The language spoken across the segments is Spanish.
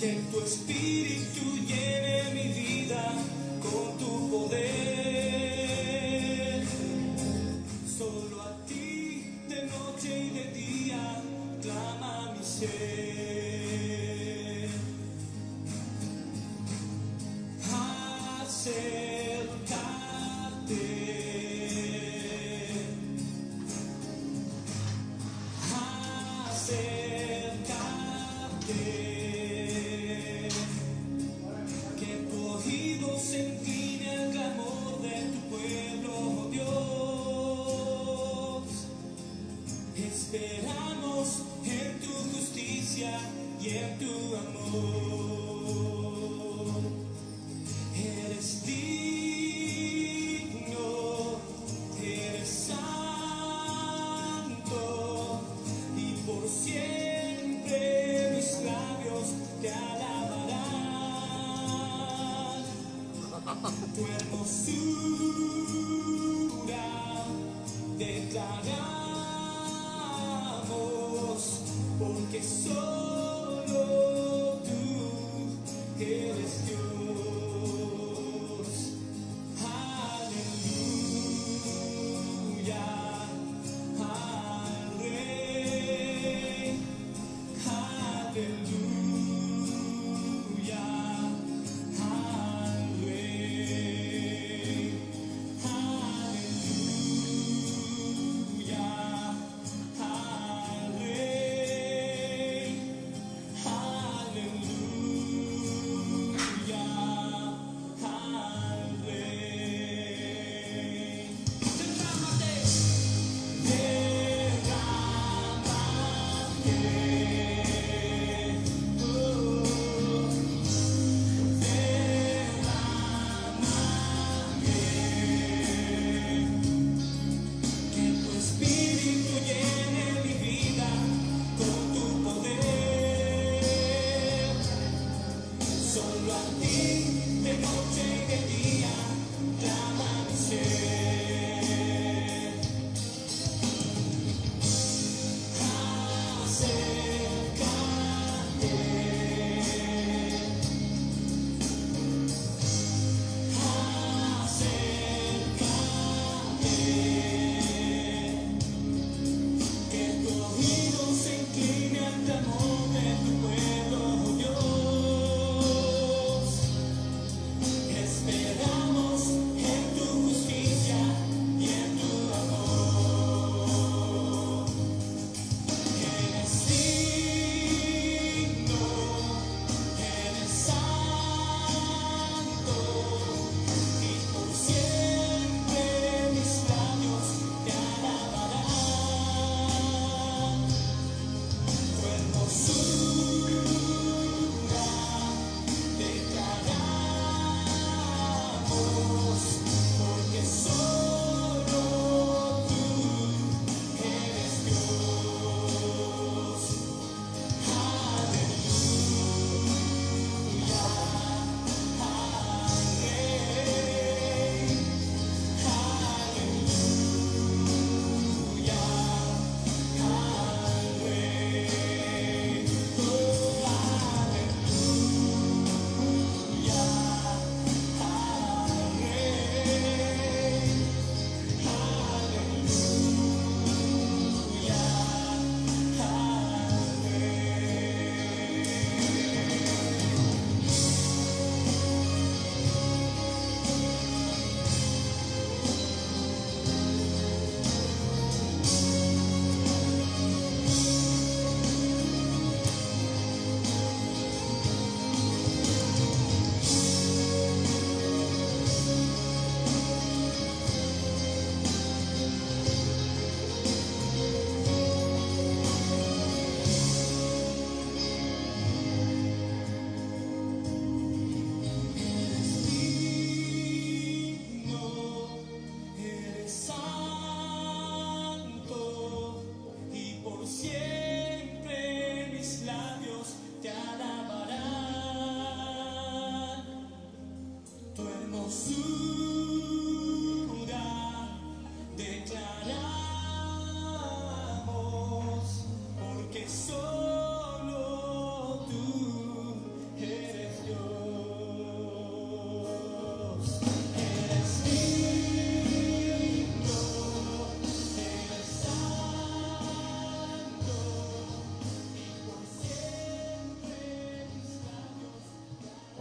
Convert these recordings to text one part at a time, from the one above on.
Que tu espíritu llene mi vida con tu poder. Solo a ti, de noche y de día, clama mi ser. Acércate, acércate, que tu oído se incline al clamor de tu pueblo, oh Dios. Esperamos en tu justicia y en tu amor. Eres digno, eres santo, y por siempre mis labios te alabarán. Tu hermosura declaramos, porque solo tú eres Dios. Aleluya al Rey. Aleluya al Rey. Aleluya al Rey. Aleluya al Rey. Derrámate, derrámate,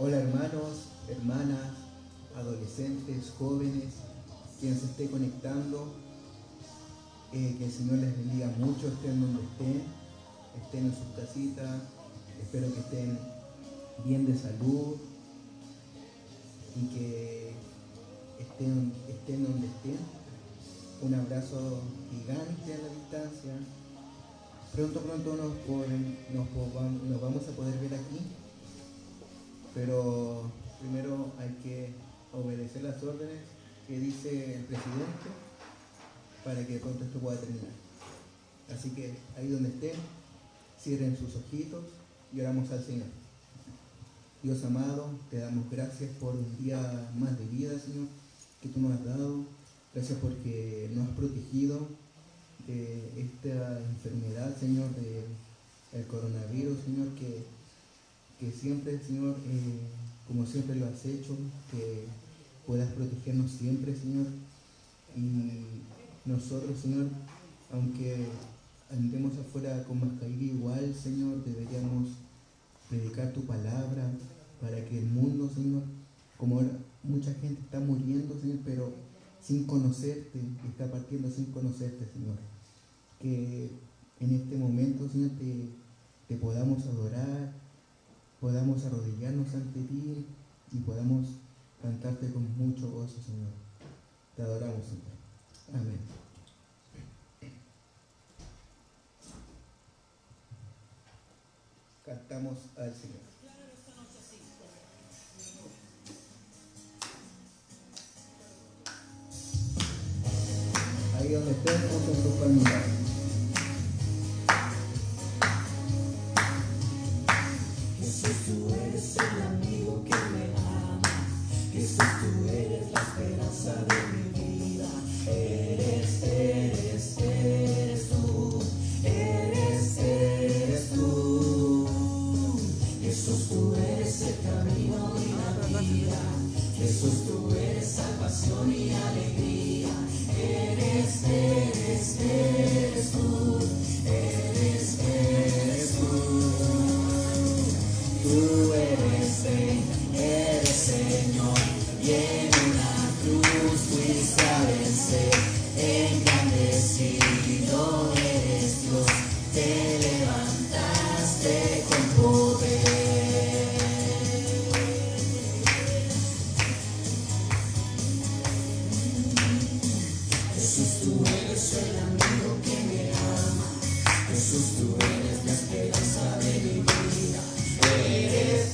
Hola hermanos, hermanas, adolescentes, jóvenes, quien se esté conectando, que el Señor les bendiga mucho, estén donde estén en sus casitas, espero que estén bien de salud y que estén donde estén. Un abrazo gigante a la distancia. Pronto nos vamos a poder ver aquí, pero primero hay que obedecer las órdenes que dice el presidente para que pronto esto pueda terminar. Así que ahí donde estén, cierren sus ojitos y oramos al Señor. Dios amado, te damos gracias por un día más de vida, Señor, que tú nos has dado. Gracias porque nos has protegido de esta enfermedad, Señor, del coronavirus, Señor, que siempre, Señor, como siempre lo has hecho, que puedas protegernos siempre, Señor. Y nosotros, Señor, aunque andemos afuera con mascarilla igual, Señor, deberíamos predicar tu palabra para que el mundo, Señor, como ahora mucha gente está muriendo, Señor, pero sin conocerte, está partiendo sin conocerte, Señor. Que en este momento, Señor, te podamos adorar, podamos arrodillarnos ante ti y podamos cantarte con mucho gozo, Señor. Te adoramos, Señor. Amén. Cantamos al Señor. Ahí donde estén, con su familia. Jesús, tú eres el amigo que me ama. Jesús, tú eres la esperanza de mi vida. Eres tú. Eres tú. Jesús, tú eres el camino y la vida. Jesús, tú eres salvación y alegría. Eres tú. Eres tú. Tú eres Rey, eres Señor, y en una cruz fuiste a vencer. Engrandecido eres Dios, te levantaste con poder. Jesús, tú eres el amigo que me ama. Jesús, tú eres la esperanza de mi vida. Eres tú.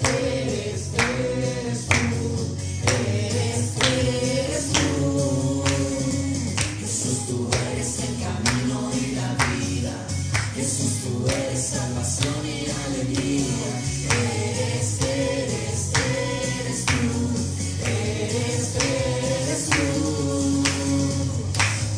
Jesús, tú eres el camino y la vida. Jesús, tú eres salvación y alegría. Eres tú. Eres tú.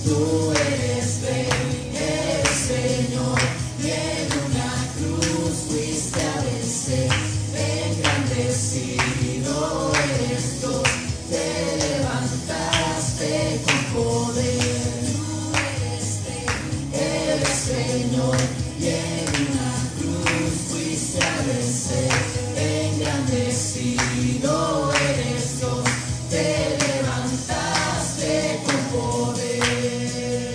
Tú eres Rey, eres Señor, y en una cruz fuiste a vencer. Engrandecido eres Dios, te levantaste con poder. Tú eres Rey, eres Señor, y en una cruz fuiste a vencer. Engrandecido eres Dios, te levantaste con poder.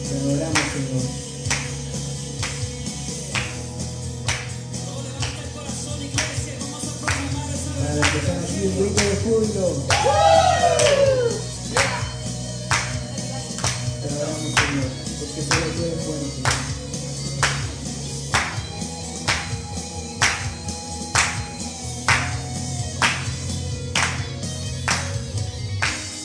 Te adoramos, Señor. Para los que están aquí, un grito de júbilo. Te adoramos, Señor, porque solo tú eres bueno, Señor.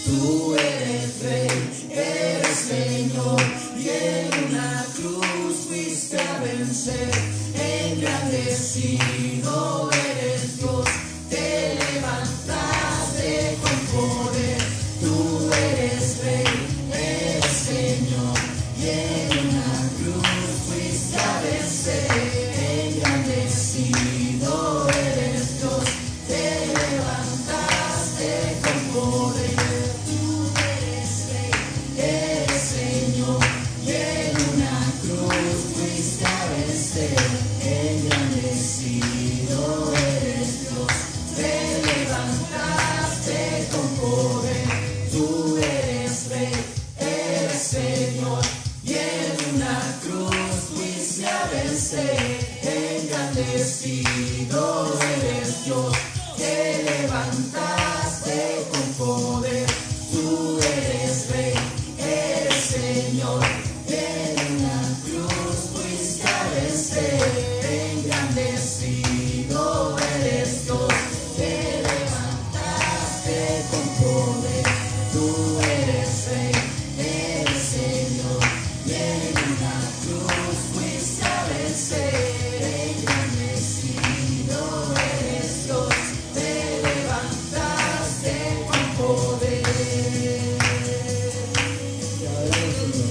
Tú eres Rey, eres Señor, y en una cruz fuiste a vencer. Engrandecido eres Dios, te levantaste con poder. Tú eres Rey, eres Señor, y en una cruz fuiste a vencer. Engrandecido eres Dios, te levantaste con poder. Señor, y en una cruz fuiste a vencer. Engrandecido engrandecido eres Dios, te levantaste con poder, tú eres Rey, eres Señor, en una cruz fuiste a vencer, engrandecido eres Dios, te levantaste con poder, tú eres Rey, eres Señor, y en una cruz fuiste a vencer, engrandecido eres Dios, te levantaste con poder. Te adoramos, Señor.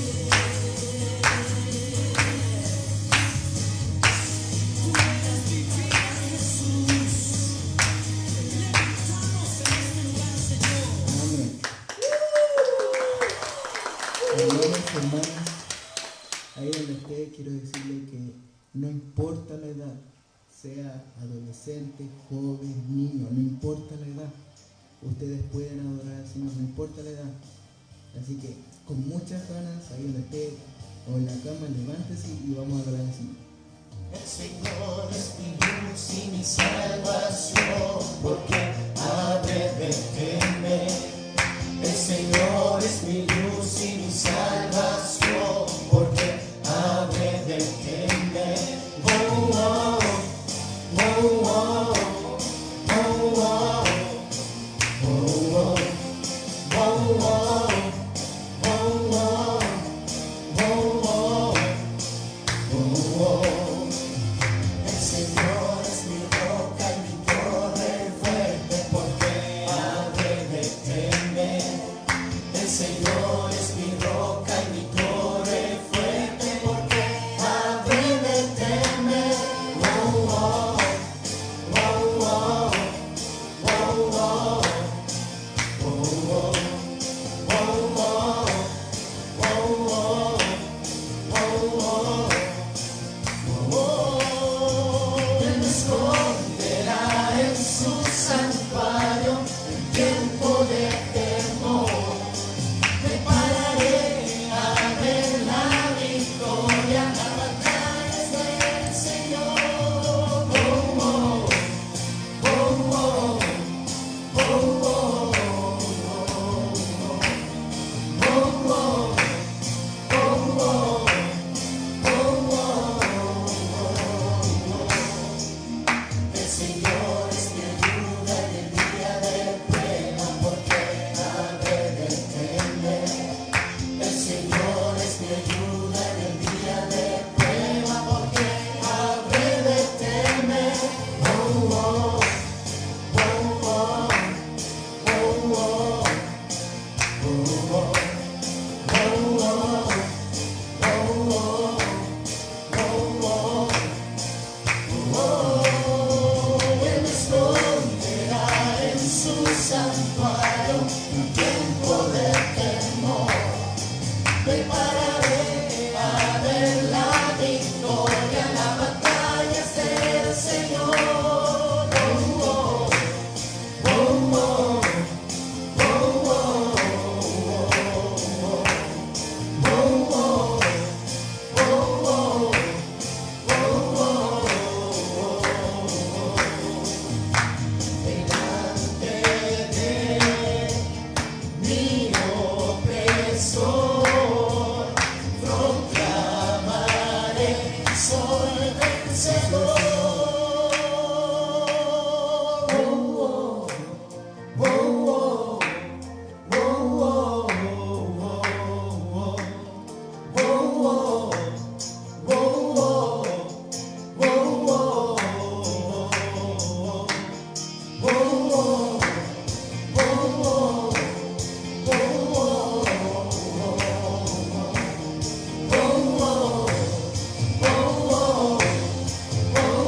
Amén. Hermanos, hermanas, ahí donde esté, quiero decirle que no importa la edad, sea adolescente, joven, niño, no importa la edad, ustedes pueden adorar al Señor, no importa la edad. Así que con muchas ganas, ahí donde esté, o en la cama, levántese y vamos a adorar al Señor. El Señor es mi luz y mi salvación, porque habré de temer. El Señor es mi luz y mi salvación, porque habré de temer. Oh, oh, oh, oh, oh, oh, oh, oh, oh, oh. El Señor es mi roca y mi torre fuerte, porque habré de temer. El Señor es mi roca y mi torre fuerte, porque habré de temer. Oh, oh, oh, oh, oh, oh, oh, oh, Él me esconderá en su santuario en tiempo de temor. Me pararé a ver la victoria, la batalla es del Señor. Oh, oh, oh, oh, oh, oh, El Señor es mi ayuda en el día de prueba, porque habré de temer. El Señor es mi ayuda en el día de prueba, porque habré de temer. Oh, oh, oh, oh, oh, oh, oh, Él me esconderá en su santuario en tiempo de temor. Me pararé a ver la victoria, la batalla es del Señor. Oh, oh, oh, oh, mi opresor, proclamaré, soy vencedor. Oh, oh, oh, oh, oh, oh, oh, oh,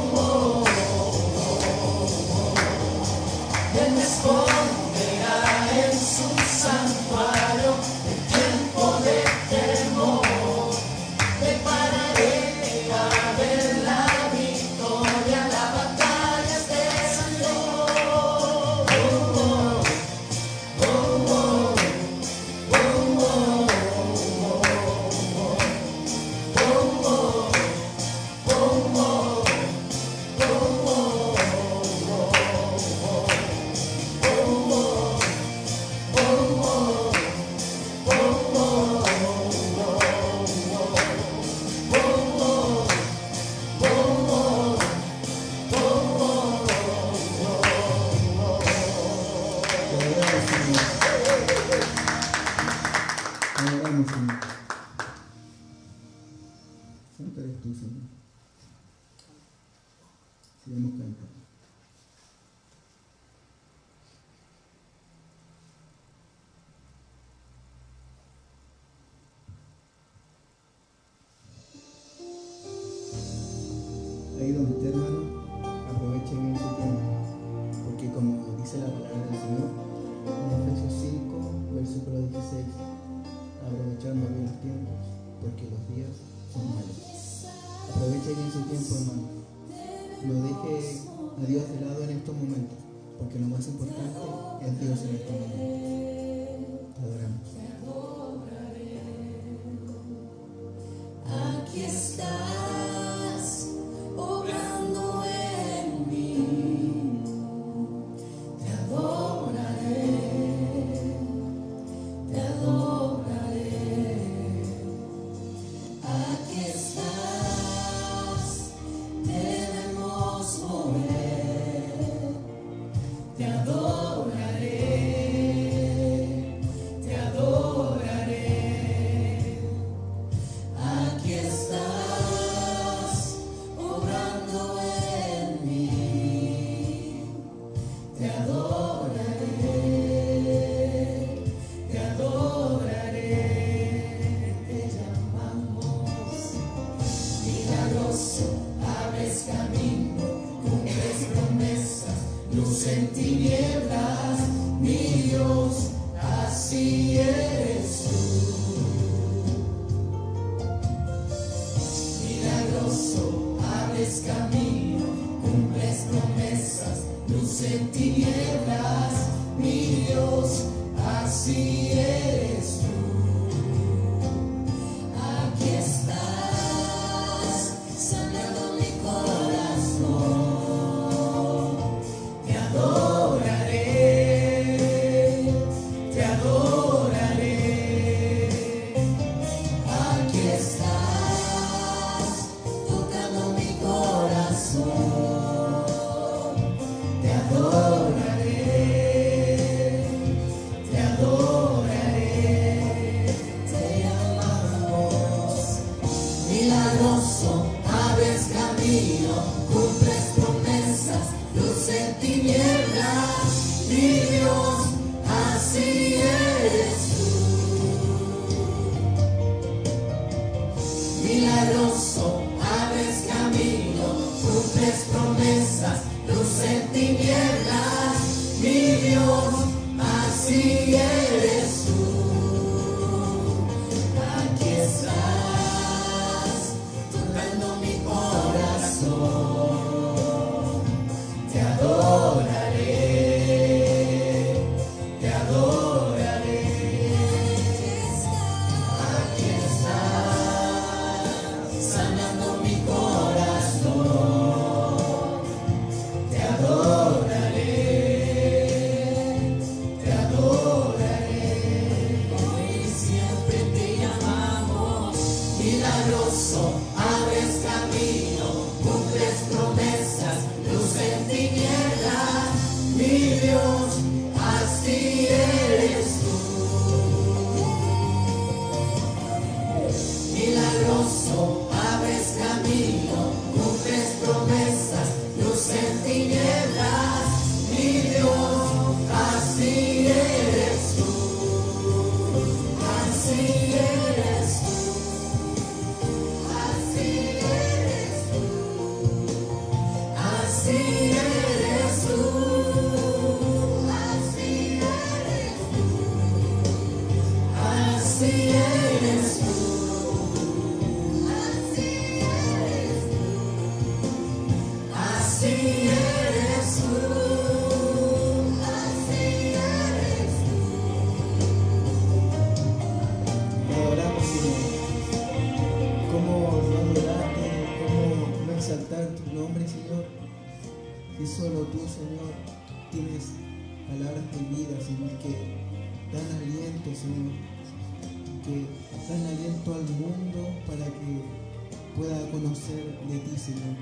Sigamos cantando. Ahí donde esté, hermano, aprovechen bien su tiempo, porque como dice la palabra del Señor en Efesios 5, versículo 16, aprovechando bien los tiempos, porque los días son malos. Aprovechen bien su tiempo, hermano. No deje a Dios de lado en estos momentos, porque lo más importante es Dios en estos momentos. Te adoramos. Aquí estás, obrando en mí, te adoraré, te adoraré. Aquí estás, debemos mover, te adoraré, te adoraré. Aquí estás, obrando en mí, te adoraré, te adoraré. Te llamamos milagroso, abres camino, cumples promesas, luz en tinieblas, mi Dios, así eres tú. Milagroso, abres camino, cumples promesas, luz en tinieblas, mi Dios, así eres tú. Aquí estás, sanando mi corazón, te adoraré, te adoraré. Aquí estás, tocando mi corazón, te adoraré, te adoraré. Te amamos, milagroso, abres camino, cumples promesas, luz en tinieblas, mi Dios, así eres tú. Milagroso, abres camino, cumples promesas, luz en tinieblas, mi Dios, así eres tú. Aquí estás, tocando mi corazón, te adoraré, te adoraré. Aquí estás, sanando mi corazón, te adoraré, te adoraré. Hoy y siempre te llamamos, milagroso, abres camino, cumples promesas, luz en tinieblas, mi Dios, así eres tú. Milagroso, abres camino, cumples promesas, luz en tinieblas, mi Dios, así eres tú, así eres tú, así eres tú, así eres tú, así eres tú, así eres tú. Así eres tú, así eres tú. Te adoramos, Señor. ¿Cómo no adorarte? ¿Cómo no exaltar tu nombre, Señor? Y solo tú, Señor, tienes palabras de vida, Señor, que dan aliento, Señor, que dan aliento al mundo para que pueda conocer de ti, Señor.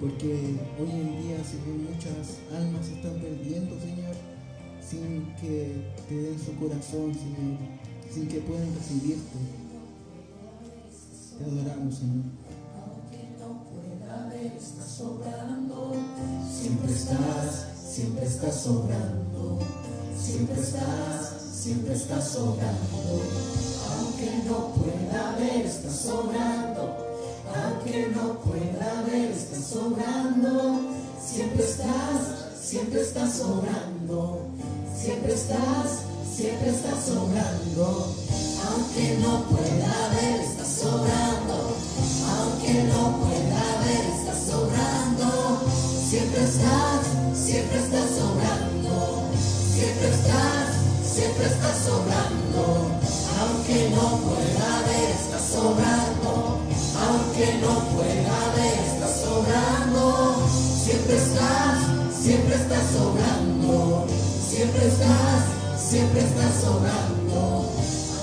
Porque hoy en día, Señor, muchas almas se están perdiendo, Señor, sin que te den su corazón, Señor, sin que puedan recibirte. Te adoramos, Señor. Aunque no pueda ver, estás obrando estás obrando, siempre estás obrando. Aunque no pueda ver, estás obrando. Aunque no pueda ver, estás obrando. Siempre estás obrando. Siempre estás obrando. Aunque no pueda ver, estás obrando. Aunque no pueda ver, estás obrando. Siempre estás obrando. Siempre estás obrando. Aunque no pueda ver, estás obrando. Aunque no pueda ver, estás obrando. Siempre estás obrando. Siempre estás obrando.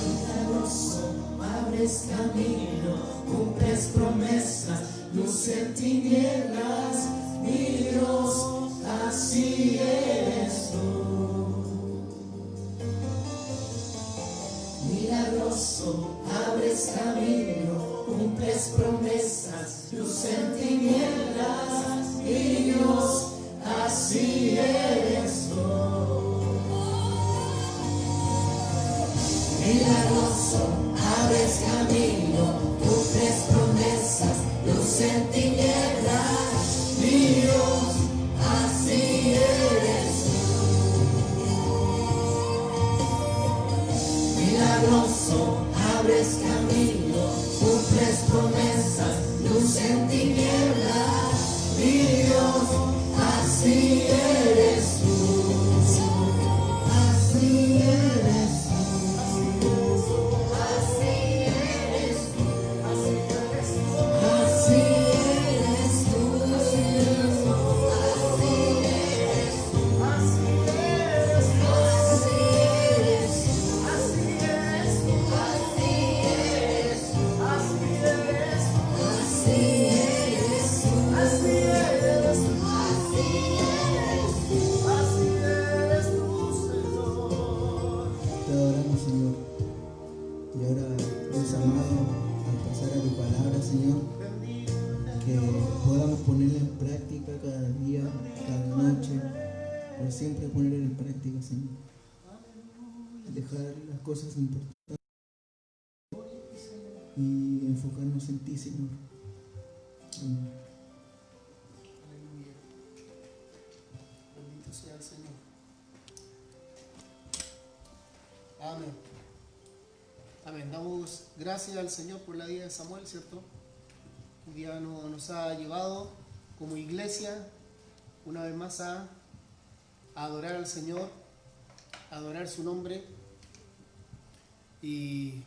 Milagroso, abres camino, cumples promesas, luz en tinieblas, mi Dios, así eres tú. Milagroso, abres camino, cumples promesas, luz en tinieblas, mi Dios, así eres tú. Milagroso, abres camino, cumples promesas, luz en tinieblas, mi Dios, así eres tú. Milagroso, abres camino, cumples promesas, luz en tinieblas, mi Dios, así eres tú. Así eres tú. Te adoramos, Señor. Y ahora, Dios amado, al pasar a tu palabra, Señor, que podamos ponerla en práctica cada día, cada noche, por siempre ponerla en práctica, Señor. Dejar las cosas importantes y enfocarnos en ti, Señor. Amén. Aleluya. Bendito sea el Señor. Amén. Amén. Damos gracias al Señor por la vida de Samuel, ¿cierto? Un día nos ha llevado como iglesia una vez más a adorar al Señor, a adorar su nombre. Y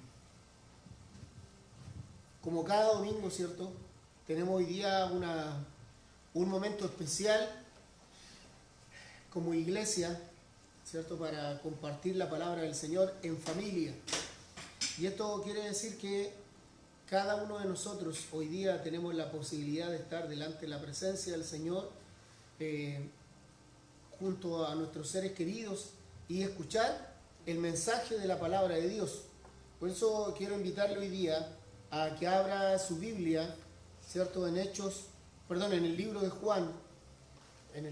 como cada domingo, ¿cierto? Tenemos hoy día un momento especial como iglesia, ¿cierto? Para compartir la palabra del Señor en familia. Y esto quiere decir que cada uno de nosotros hoy día tenemos la posibilidad de estar delante de la presencia del Señor junto a nuestros seres queridos y escuchar el mensaje de la palabra de Dios. Por eso quiero invitarle hoy día a que abra su Biblia, ¿cierto? En el libro de Juan, en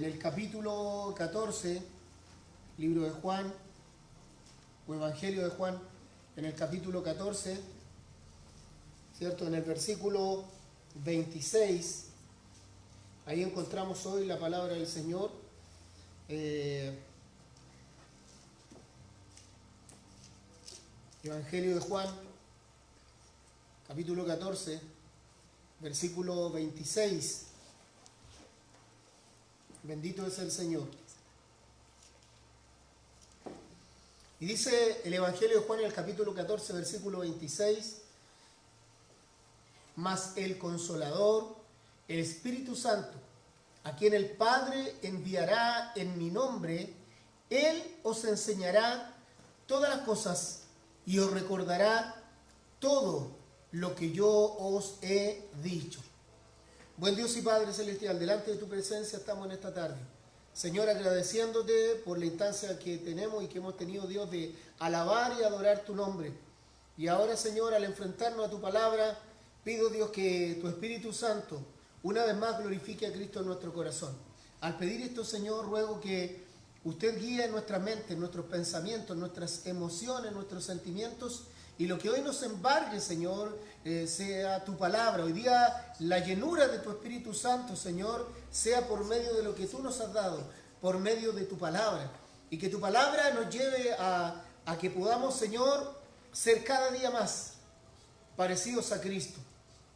el capítulo 14, libro de Juan, o Evangelio de Juan, en el capítulo 14, ¿cierto? En el versículo 26, ahí encontramos hoy la palabra del Señor. Evangelio de Juan, capítulo 14, versículo 26. Bendito es el Señor. Y dice el Evangelio de Juan en el capítulo 14, versículo 26, mas el Consolador, el Espíritu Santo, a quien el Padre enviará en mi nombre, Él os enseñará todas las cosas y os recordará todo lo que yo os he dicho. Buen Dios y Padre Celestial, delante de tu presencia estamos en esta tarde. Señor, agradeciéndote por la instancia que tenemos y que hemos tenido, Dios, de alabar y adorar tu nombre. Y ahora, Señor, al enfrentarnos a tu palabra, pido, Dios, que tu Espíritu Santo una vez más glorifique a Cristo en nuestro corazón. Al pedir esto, Señor, ruego que usted guíe nuestra mente, nuestros pensamientos, nuestras emociones, nuestros sentimientos, y lo que hoy nos embargue, Señor, sea tu palabra. Hoy día la llenura de tu Espíritu Santo, Señor, sea por medio de lo que tú nos has dado, por medio de tu palabra. Y que tu palabra nos lleve a que podamos, Señor, ser cada día más parecidos a Cristo,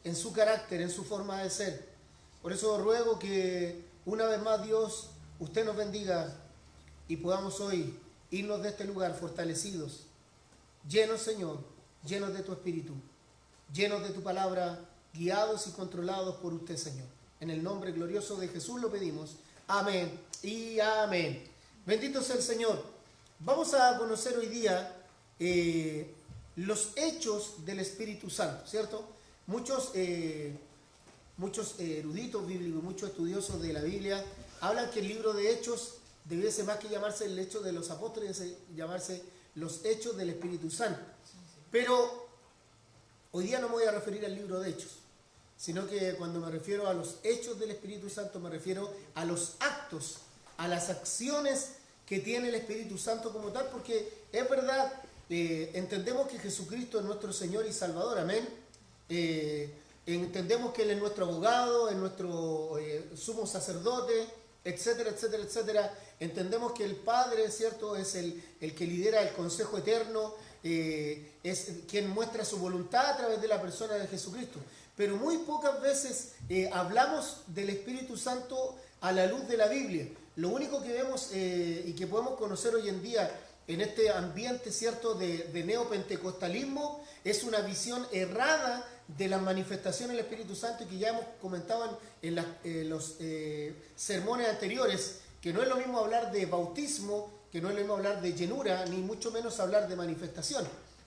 en su carácter, en su forma de ser. Por eso ruego que una vez más, Dios, usted nos bendiga y podamos hoy irnos de este lugar fortalecidos, llenos, Señor, llenos de tu Espíritu, llenos de tu palabra, guiados y controlados por usted, Señor. En el nombre glorioso de Jesús lo pedimos. Amén y amén. Bendito sea el Señor. Vamos a conocer hoy día los hechos del Espíritu Santo, ¿cierto? Muchos eruditos bíblicos, muchos estudiosos de la Biblia hablan que el libro de Hechos debiese más que llamarse el Hecho de los Apóstoles, llamarse los Hechos del Espíritu Santo. Pero hoy día no me voy a referir al libro de Hechos, sino que cuando me refiero a los hechos del Espíritu Santo me refiero a los actos, a las acciones que tiene el Espíritu Santo como tal, porque es verdad, entendemos que Jesucristo es nuestro Señor y Salvador, amén. Entendemos que Él es nuestro abogado, es nuestro sumo sacerdote, etcétera, etcétera, etcétera. Entendemos que el Padre, ¿cierto?, es el que lidera el Consejo Eterno, es quien muestra su voluntad a través de la persona de Jesucristo. Pero muy pocas veces hablamos del Espíritu Santo a la luz de la Biblia. Lo único que vemos y que podemos conocer hoy en día en este ambiente, ¿cierto?, de neopentecostalismo, es una visión errada de las manifestaciones del Espíritu Santo, y que ya hemos comentado en los sermones anteriores, que no es lo mismo hablar de bautismo, que no es lo mismo hablar de llenura, ni mucho menos hablar de manifestación.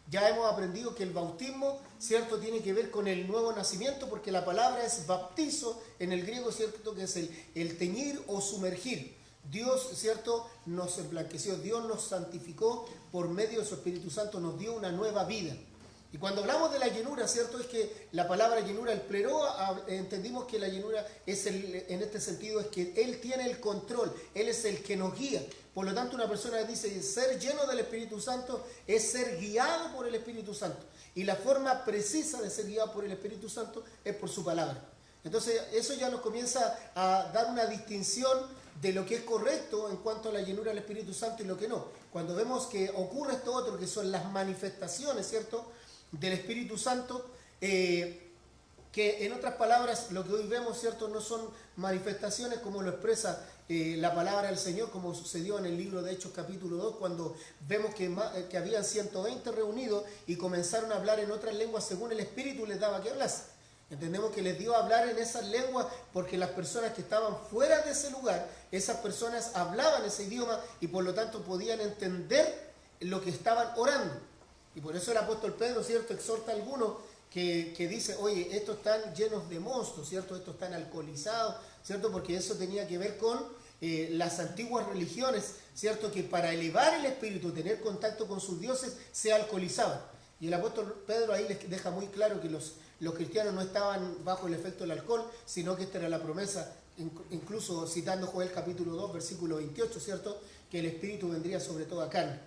Ya hemos aprendido que el bautismo, ¿cierto?, tiene que ver con el nuevo nacimiento, porque la palabra es baptizo en el griego, ¿cierto?, que es el teñir o sumergir. Dios, ¿cierto?, nos emblanqueció, Dios nos santificó por medio de su Espíritu Santo, nos dio una nueva vida. Y cuando hablamos de la llenura, ¿cierto?, es que la palabra llenura, el pleró, entendimos que la llenura en este sentido es que Él tiene el control, Él es el que nos guía. Por lo tanto, una persona dice, ser lleno del Espíritu Santo es ser guiado por el Espíritu Santo. Y la forma precisa de ser guiado por el Espíritu Santo es por su palabra. Entonces, eso ya nos comienza a dar una distinción de lo que es correcto en cuanto a la llenura del Espíritu Santo y lo que no. Cuando vemos que ocurre esto otro, que son las manifestaciones, ¿cierto?, del Espíritu Santo, que en otras palabras lo que hoy vemos, ¿cierto?, no son manifestaciones como lo expresa la palabra del Señor, como sucedió en el libro de Hechos capítulo 2, cuando vemos que habían 120 reunidos y comenzaron a hablar en otras lenguas según el Espíritu les daba que hablase. Entendemos que les dio a hablar en esas lenguas porque las personas que estaban fuera de ese lugar, esas personas hablaban ese idioma y por lo tanto podían entender lo que estaban orando. Y por eso el apóstol Pedro, ¿cierto?, exhorta a algunos que dice, oye, estos están llenos de mostos, ¿cierto?, estos están alcoholizados, ¿cierto?, porque eso tenía que ver con las antiguas religiones, ¿cierto?, que para elevar el espíritu, tener contacto con sus dioses, se alcoholizaban. Y el apóstol Pedro ahí les deja muy claro que los cristianos no estaban bajo el efecto del alcohol, sino que esta era la promesa, incluso citando Joel capítulo 2, versículo 28, ¿cierto?, que el espíritu vendría sobre toda carne.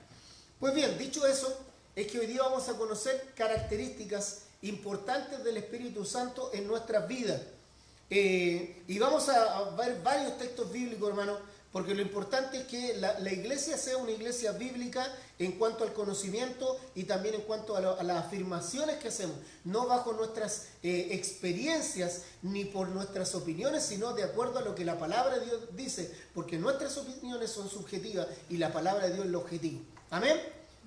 Pues bien, dicho eso, es que hoy día vamos a conocer características importantes del Espíritu Santo en nuestras vidas. Y vamos a ver varios textos bíblicos, hermano, porque lo importante es que la iglesia sea una iglesia bíblica en cuanto al conocimiento y también en cuanto a las afirmaciones que hacemos, no bajo nuestras experiencias ni por nuestras opiniones, sino de acuerdo a lo que la palabra de Dios dice, porque nuestras opiniones son subjetivas y la palabra de Dios es lo objetivo. Amén.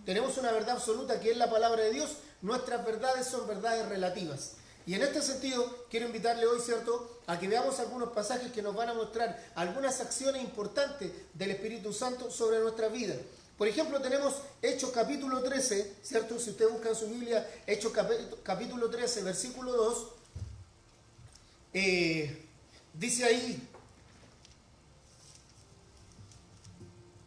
Tenemos una verdad absoluta que es la palabra de Dios, nuestras verdades son verdades relativas. Y en este sentido, quiero invitarle hoy, ¿cierto?, a que veamos algunos pasajes que nos van a mostrar algunas acciones importantes del Espíritu Santo sobre nuestra vida. Por ejemplo, tenemos Hechos capítulo 13, ¿cierto? Si usted busca en su Biblia, Hechos capítulo 13, versículo 2, dice ahí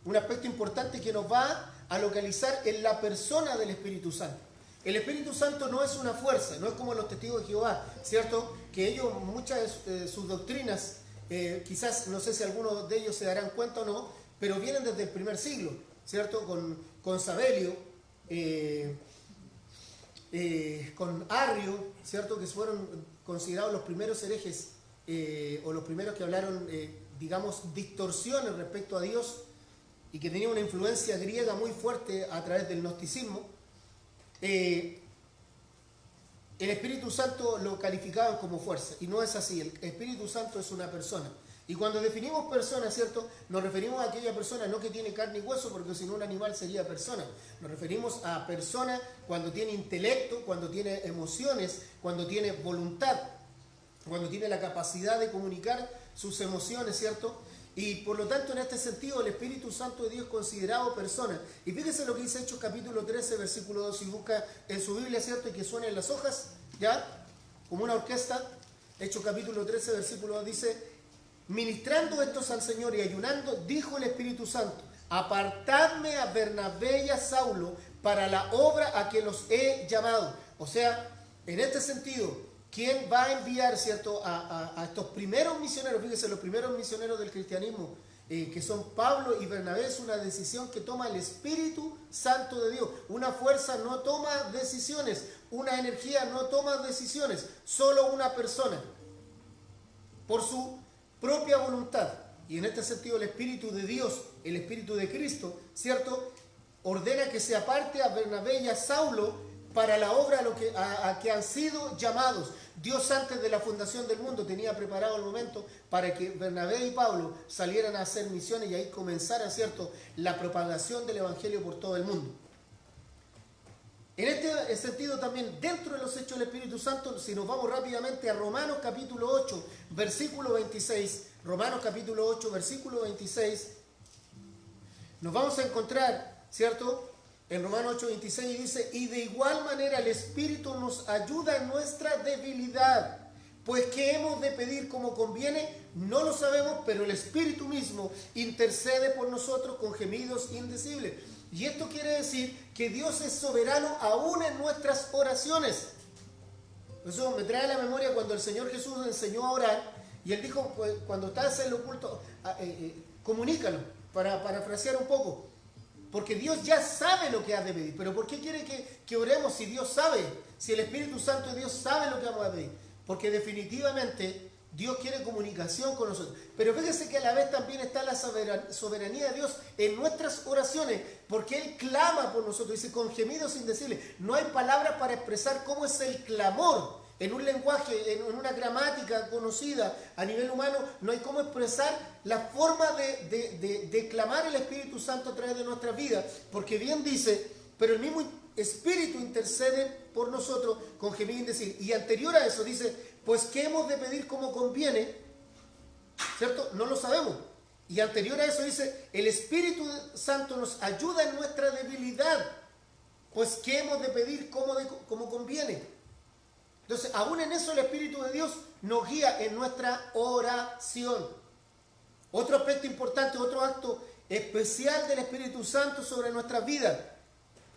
un aspecto importante que nos va a localizar en la persona del Espíritu Santo. el Espíritu Santo no es una fuerza, no es como los testigos de Jehová, ¿cierto? Que ellos, muchas de sus doctrinas, quizás, no sé si algunos de ellos se darán cuenta o no, pero vienen desde el primer siglo, ¿cierto? Con Sabelio, con Arrio, ¿cierto? Que fueron considerados los primeros herejes o los primeros que hablaron, digamos, distorsiones respecto a Dios y que tenían una influencia griega muy fuerte a través del gnosticismo. El Espíritu Santo lo calificaban como fuerza y no es así. El Espíritu Santo es una persona. Y cuando definimos persona, ¿cierto? Nos referimos a aquella persona no que tiene carne y hueso, porque si no un animal sería persona. Nos referimos a persona cuando tiene intelecto, cuando tiene emociones, cuando tiene voluntad, cuando tiene la capacidad de comunicar sus emociones, ¿cierto? Y por lo tanto, en este sentido, el Espíritu Santo de Dios es considerado persona. Y fíjese lo que dice Hechos capítulo 13, versículo 2, si busca en su Biblia, ¿cierto? Y que suenen las hojas, ¿ya? Como una orquesta. Hechos capítulo 13, versículo 2 dice: ministrando estos al Señor y ayunando, dijo el Espíritu Santo: apartadme a Bernabé y a Saulo para la obra a que los he llamado. O sea, en este sentido, ¿quién va a enviar, cierto, a estos primeros misioneros? Fíjense, los primeros misioneros del cristianismo, que son Pablo y Bernabé, es una decisión que toma el Espíritu Santo de Dios. Una fuerza no toma decisiones, una energía no toma decisiones, solo una persona, por su propia voluntad. Y en este sentido el Espíritu de Dios, el Espíritu de Cristo, ¿cierto?, ordena que se aparte a Bernabé y a Saulo para la obra a que han sido llamados. Dios, antes de la fundación del mundo, tenía preparado el momento para que Bernabé y Pablo salieran a hacer misiones y ahí comenzara, ¿cierto?, la propagación del Evangelio por todo el mundo. En este sentido también, dentro de los hechos del Espíritu Santo, si nos vamos rápidamente a Romanos capítulo 8, versículo 26, Romanos capítulo 8, versículo 26, nos vamos a encontrar, ¿cierto?, en Romanos 8, 26 dice: y de igual manera el Espíritu nos ayuda en nuestra debilidad, pues ¿qué hemos de pedir como conviene? No lo sabemos, pero el Espíritu mismo intercede por nosotros con gemidos indecibles. Y esto quiere decir que Dios es soberano aún en nuestras oraciones. Eso me trae a la memoria cuando el Señor Jesús nos enseñó a orar, y Él dijo, pues, cuando estás en lo oculto, comunícalo, para parafrasear un poco. Porque Dios ya sabe lo que has de pedir. Pero ¿por qué quiere que oremos si Dios sabe? Si el Espíritu Santo de Dios sabe lo que vamos a pedir. Porque definitivamente Dios quiere comunicación con nosotros. Pero fíjese que a la vez también está la soberanía de Dios en nuestras oraciones. Porque Él clama por nosotros. Dice, con gemidos indecibles. No hay palabras para expresar cómo es el clamor. En un lenguaje, en una gramática conocida a nivel humano, no hay cómo expresar la forma de clamar el Espíritu Santo a través de nuestras vidas, porque bien dice, pero el mismo Espíritu intercede por nosotros con gemidos indecibles. Y anterior a eso dice, pues ¿qué hemos de pedir como conviene? ¿Cierto? No lo sabemos. Y anterior a eso dice, el Espíritu Santo nos ayuda en nuestra debilidad, pues ¿qué hemos de pedir como conviene? Entonces, aún en eso el Espíritu de Dios nos guía en nuestra oración. Otro aspecto importante, otro acto especial del Espíritu Santo sobre nuestras vidas,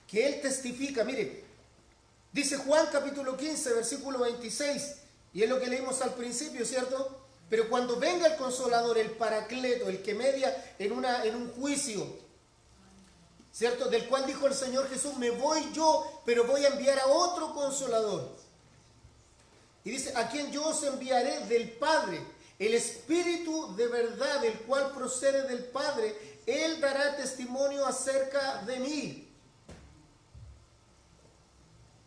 que Él testifica. Mire, dice Juan capítulo 15, versículo 26, y es lo que leímos al principio, ¿cierto? Pero cuando venga el Consolador, el Paracleto, el que media en un juicio, ¿cierto?, del cual dijo el Señor Jesús, me voy yo, pero voy a enviar a otro Consolador. Y dice, a quien yo os enviaré del Padre, el Espíritu de verdad, el cual procede del Padre, Él dará testimonio acerca de mí.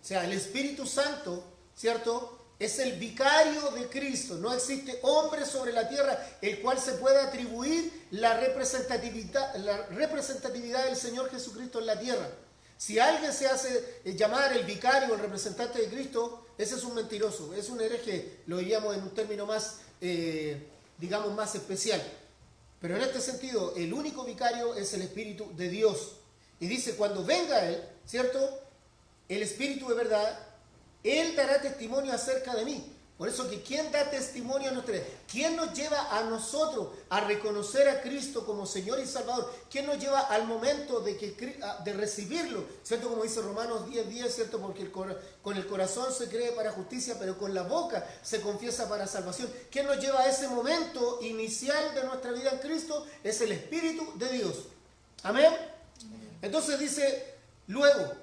O sea, el Espíritu Santo, ¿cierto?, es el vicario de Cristo. No existe hombre sobre la tierra el cual se pueda atribuir la representatividad del Señor Jesucristo en la tierra. Si alguien se hace llamar el vicario o el representante de Cristo, ese es un mentiroso, es un hereje, lo diríamos en un término más, digamos, más especial. Pero en este sentido, el único vicario es el Espíritu de Dios. Y dice, cuando venga Él, ¿cierto?, el Espíritu de verdad, Él dará testimonio acerca de mí. Por eso que ¿quién da testimonio a nuestra vida? ¿Quién nos lleva a nosotros a reconocer a Cristo como Señor y Salvador? ¿Quién nos lleva al momento de recibirlo? ¿Cierto? Como dice Romanos 10:10, ¿cierto? Porque con el corazón se cree para justicia, pero con la boca se confiesa para salvación. ¿Quién nos lleva a ese momento inicial de nuestra vida en Cristo? Es el Espíritu de Dios. Amén. Entonces dice luego,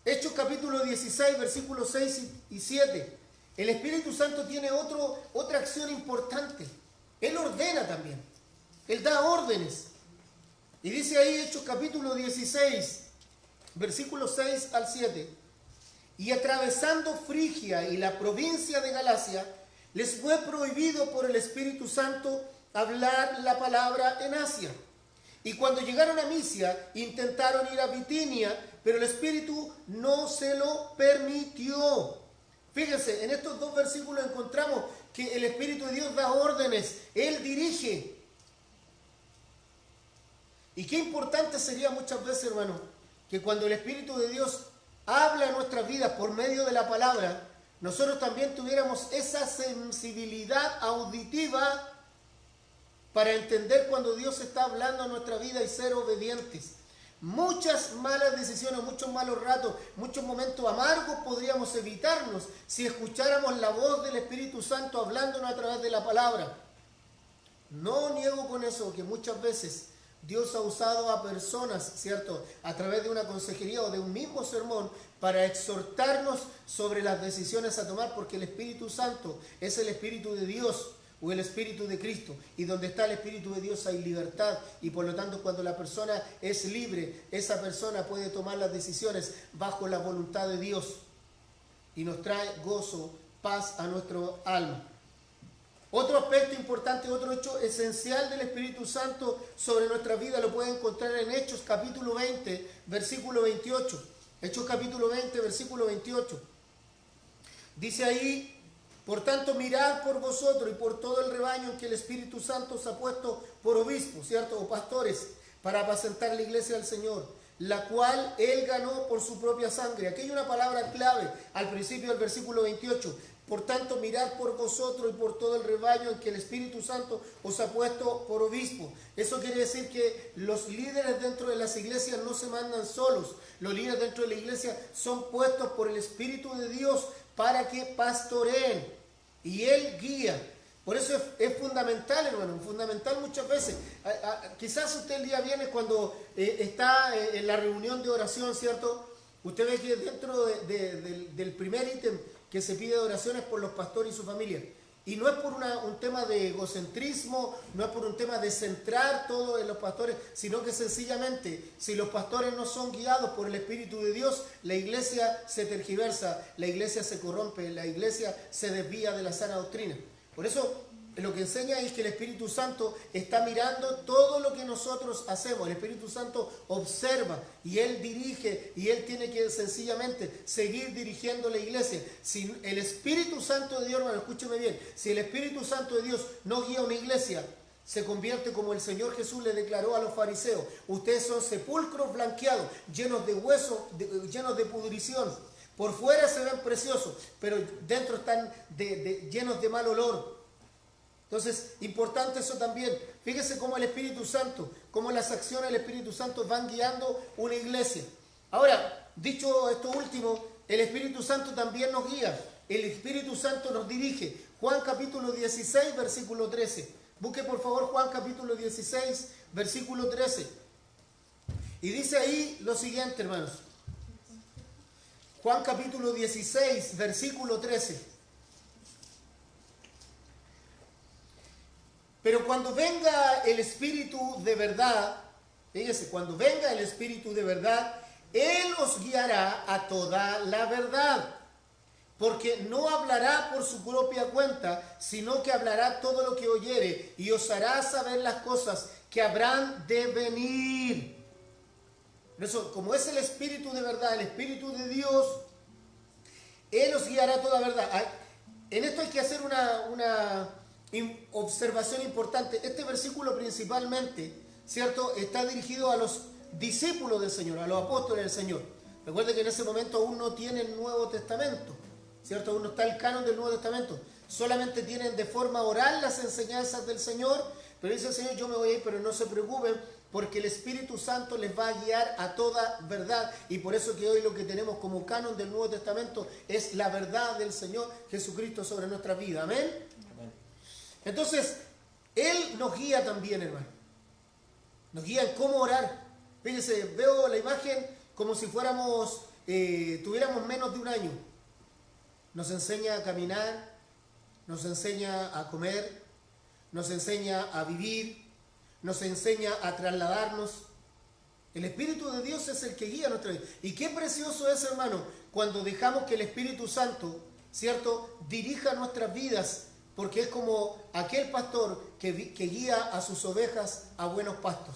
Hechos capítulo 16, versículos 6 y 7. El Espíritu Santo tiene otra acción importante. Él ordena también. Él da órdenes. Y dice ahí Hechos capítulo 16, versículos 6 al 7. Y atravesando Frigia y la provincia de Galacia, les fue prohibido por el Espíritu Santo hablar la palabra en Asia. Y cuando llegaron a Misia, intentaron ir a Bitinia, pero el Espíritu no se lo permitió. Fíjense, en estos dos versículos encontramos que el Espíritu de Dios da órdenes, Él dirige. Y qué importante sería muchas veces, hermano, que cuando el Espíritu de Dios habla en nuestras vidas por medio de la palabra, nosotros también tuviéramos esa sensibilidad auditiva para entender cuando Dios está hablando a nuestra vida y ser obedientes. Muchas malas decisiones, muchos malos ratos, muchos momentos amargos podríamos evitarnos si escucháramos la voz del Espíritu Santo hablándonos a través de la palabra. No niego con eso que muchas veces Dios ha usado a personas, ¿cierto?, a través de una consejería o de un mismo sermón para exhortarnos sobre las decisiones a tomar, porque el Espíritu Santo es el Espíritu de Dios o el Espíritu de Cristo, y donde está el Espíritu de Dios hay libertad, y por lo tanto cuando la persona es libre, esa persona puede tomar las decisiones bajo la voluntad de Dios y nos trae gozo, paz a nuestro alma. Otro aspecto importante, otro hecho esencial del Espíritu Santo sobre nuestra vida lo pueden encontrar en Hechos capítulo 20, versículo 28. Hechos capítulo 20, versículo 28. Dice ahí: por tanto, mirad por vosotros y por todo el rebaño en que el Espíritu Santo os ha puesto por obispos, ¿cierto?, o pastores, para apacentar la iglesia del Señor, la cual Él ganó por su propia sangre. Aquí hay una palabra clave al principio del versículo 28. Por tanto, mirad por vosotros y por todo el rebaño en que el Espíritu Santo os ha puesto por obispo. Eso quiere decir que los líderes dentro de las iglesias no se mandan solos. Los líderes dentro de la iglesia son puestos por el Espíritu de Dios para que pastoreen. Y Él guía. Por eso es fundamental, hermano, fundamental muchas veces. Quizás usted el día viernes cuando está en la reunión de oración, ¿cierto? Usted ve que dentro del primer ítem que se pide de oración es por los pastores y su familia. Y no es por un tema de egocentrismo, no es por un tema de centrar todo en los pastores, sino que sencillamente, si los pastores no son guiados por el Espíritu de Dios, la iglesia se tergiversa, la iglesia se corrompe, la iglesia se desvía de la sana doctrina. Por eso, lo que enseña es que el Espíritu Santo está mirando todo lo que nosotros hacemos. El Espíritu Santo observa y Él dirige, y Él tiene que sencillamente seguir dirigiendo la iglesia. Si el Espíritu Santo de Dios, hermano, escúcheme bien, si el Espíritu Santo de Dios no guía una iglesia, se convierte como el Señor Jesús le declaró a los fariseos: ustedes son sepulcros blanqueados, llenos de huesos, llenos de pudrición. Por fuera se ven preciosos, pero dentro están llenos de mal olor. Entonces, importante eso también. Fíjese cómo el Espíritu Santo, cómo las acciones del Espíritu Santo van guiando una iglesia. Ahora, dicho esto último, el Espíritu Santo también nos guía. El Espíritu Santo nos dirige. Juan capítulo 16, versículo 13. Busque por favor Juan capítulo 16, versículo 13. Y dice ahí lo siguiente, hermanos. Juan capítulo 16, versículo 13. Pero cuando venga el Espíritu de verdad, fíjese, cuando venga el Espíritu de verdad, Él os guiará a toda la verdad. Porque no hablará por su propia cuenta, sino que hablará todo lo que oyere y os hará saber las cosas que habrán de venir. Por eso, como es el Espíritu de verdad, el Espíritu de Dios, Él os guiará a toda verdad. En esto hay que hacer una observación importante. Este versículo principalmente, ¿cierto?, está dirigido a los discípulos del Señor, a los apóstoles del Señor. Recuerde que en ese momento aún no tienen Nuevo Testamento, ¿cierto? Aún no está el canon del Nuevo Testamento. solamente tienen de forma oral las enseñanzas del Señor, pero dice el Señor, yo me voy a ir, pero no se preocupen, porque el Espíritu Santo les va a guiar a toda verdad. Y por eso que hoy lo que tenemos como canon del Nuevo Testamento es la verdad del Señor Jesucristo sobre nuestra vida. Amén. Entonces, Él nos guía también, hermano. Nos guía en cómo orar. Fíjense, veo la imagen como si fuéramos, tuviéramos menos de un año. Nos enseña a caminar, nos enseña a comer, nos enseña a vivir, nos enseña a trasladarnos. El Espíritu de Dios es el que guía nuestra vida. Y qué precioso es, hermano, cuando dejamos que el Espíritu Santo, ¿cierto?, dirija nuestras vidas, porque es como aquel pastor que guía a sus ovejas a buenos pastos.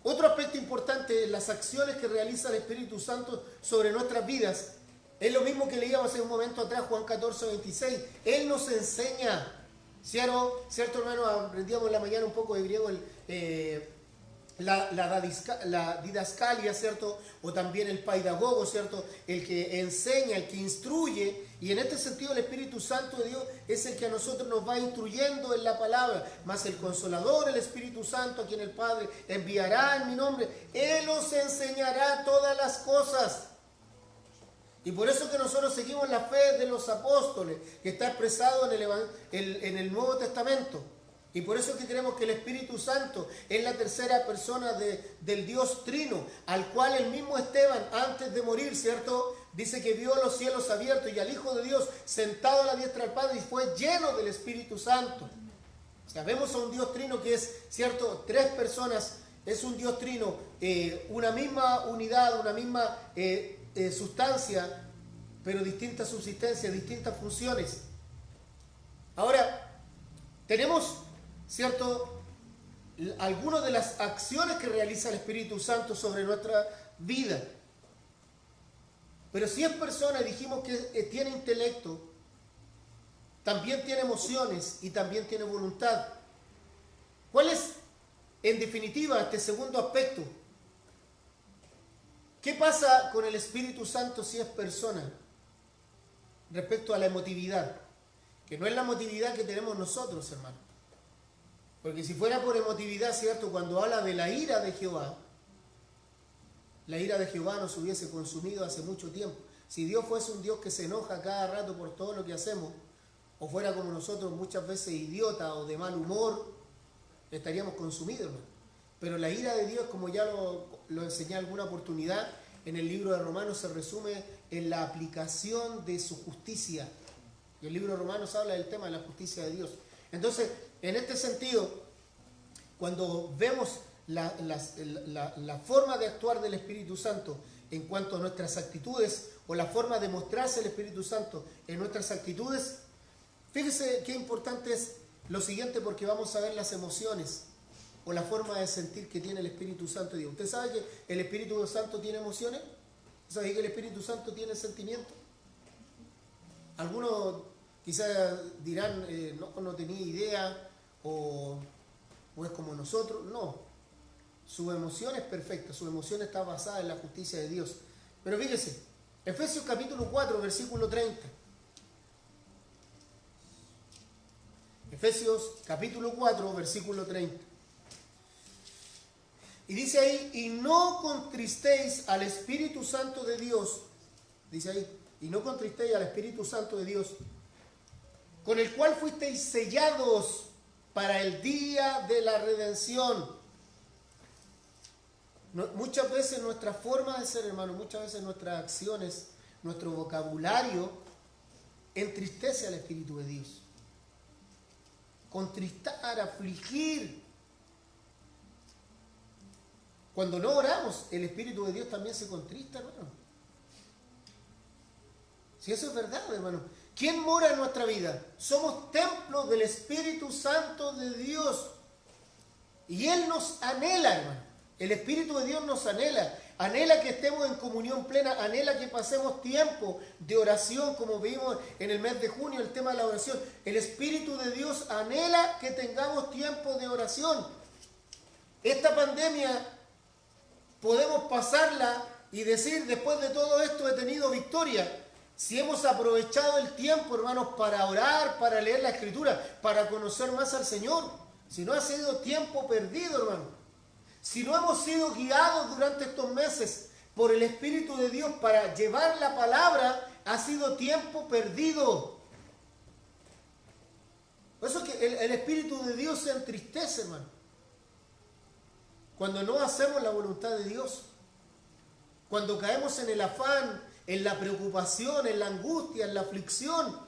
Otro aspecto importante en las acciones que realiza el Espíritu Santo sobre nuestras vidas es lo mismo que leíamos hace un momento atrás, Juan 14, 26. Él nos enseña, ¿cierto hermano? Aprendíamos en la mañana un poco de griego, la didascalia, ¿cierto? O también el paidagogo, ¿cierto? El que enseña, el que instruye. Y en este sentido el Espíritu Santo de Dios es el que a nosotros nos va instruyendo en la palabra. Más el Consolador, el Espíritu Santo, a quien el Padre enviará en mi nombre. Él os enseñará todas las cosas. Y por eso que nosotros seguimos la fe de los apóstoles, que está expresado en el Nuevo Testamento. Y por eso que creemos que el Espíritu Santo es la tercera persona del Dios Trino, al cual el mismo Esteban, antes de morir, ¿cierto?, dice que vio los cielos abiertos y al Hijo de Dios sentado a la diestra del Padre y fue lleno del Espíritu Santo. O sea, vemos a un Dios Trino que es, ¿cierto?, tres personas, es un Dios Trino, una misma unidad, una misma sustancia, pero distintas subsistencias, distintas funciones. Ahora, tenemos, ¿cierto?, algunas de las acciones que realiza el Espíritu Santo sobre nuestra vida. Pero si es persona, dijimos que tiene intelecto, también tiene emociones y también tiene voluntad. ¿Cuál es, en definitiva, este segundo aspecto? ¿Qué pasa con el Espíritu Santo si es persona? Respecto a la emotividad, que no es la emotividad que tenemos nosotros, hermano. Porque si fuera por emotividad, ¿cierto?, cuando habla de la ira de Jehová, la ira de Jehová nos hubiese consumido hace mucho tiempo. Si Dios fuese un Dios que se enoja cada rato por todo lo que hacemos, o fuera como nosotros muchas veces idiota o de mal humor, estaríamos consumidos, hermano. Pero la ira de Dios, como ya lo enseñé en alguna oportunidad, en el libro de Romanos se resume en la aplicación de su justicia. Y el libro de Romanos habla del tema de la justicia de Dios. Entonces, en este sentido, cuando vemos la forma de actuar del Espíritu Santo en cuanto a nuestras actitudes, o la forma de mostrarse el Espíritu Santo en nuestras actitudes, fíjese qué importante es lo siguiente, porque vamos a ver las emociones o la forma de sentir que tiene el Espíritu Santo de Dios. ¿Usted sabe que el Espíritu Santo tiene emociones? ¿Sabe que el Espíritu Santo tiene sentimientos? Algunos quizás dirán, no tenía idea, o es como nosotros. No, su emoción es perfecta, su emoción está basada en la justicia de Dios. Pero fíjese, Efesios capítulo 4, versículo 30. Efesios capítulo 4, versículo 30. Y dice ahí, y no contristéis al Espíritu Santo de Dios, dice ahí, y no contristéis al Espíritu Santo de Dios, con el cual fuisteis sellados para el día de la redención. Muchas veces nuestra forma de ser, hermano, muchas veces nuestras acciones, nuestro vocabulario, entristece al Espíritu de Dios. Contristar, afligir. Cuando no oramos, el Espíritu de Dios también se contrista, hermano. Si eso es verdad, hermano. ¿Quién mora en nuestra vida? Somos templo del Espíritu Santo de Dios. Y Él nos anhela, hermano. El Espíritu de Dios nos anhela. Anhela que estemos en comunión plena. Anhela que pasemos tiempo de oración, como vimos en el mes de junio, el tema de la oración. El Espíritu de Dios anhela que tengamos tiempo de oración. Esta pandemia podemos pasarla y decir, después de todo esto he tenido victoria. Si hemos aprovechado el tiempo, hermanos, para orar, para leer la Escritura, para conocer más al Señor. Si no ha sido tiempo perdido, hermano. Si no hemos sido guiados durante estos meses por el Espíritu de Dios para llevar la palabra, ha sido tiempo perdido. Por eso es que el Espíritu de Dios se entristece, hermano, cuando no hacemos la voluntad de Dios. Cuando caemos en el afán, en la preocupación, en la angustia, en la aflicción.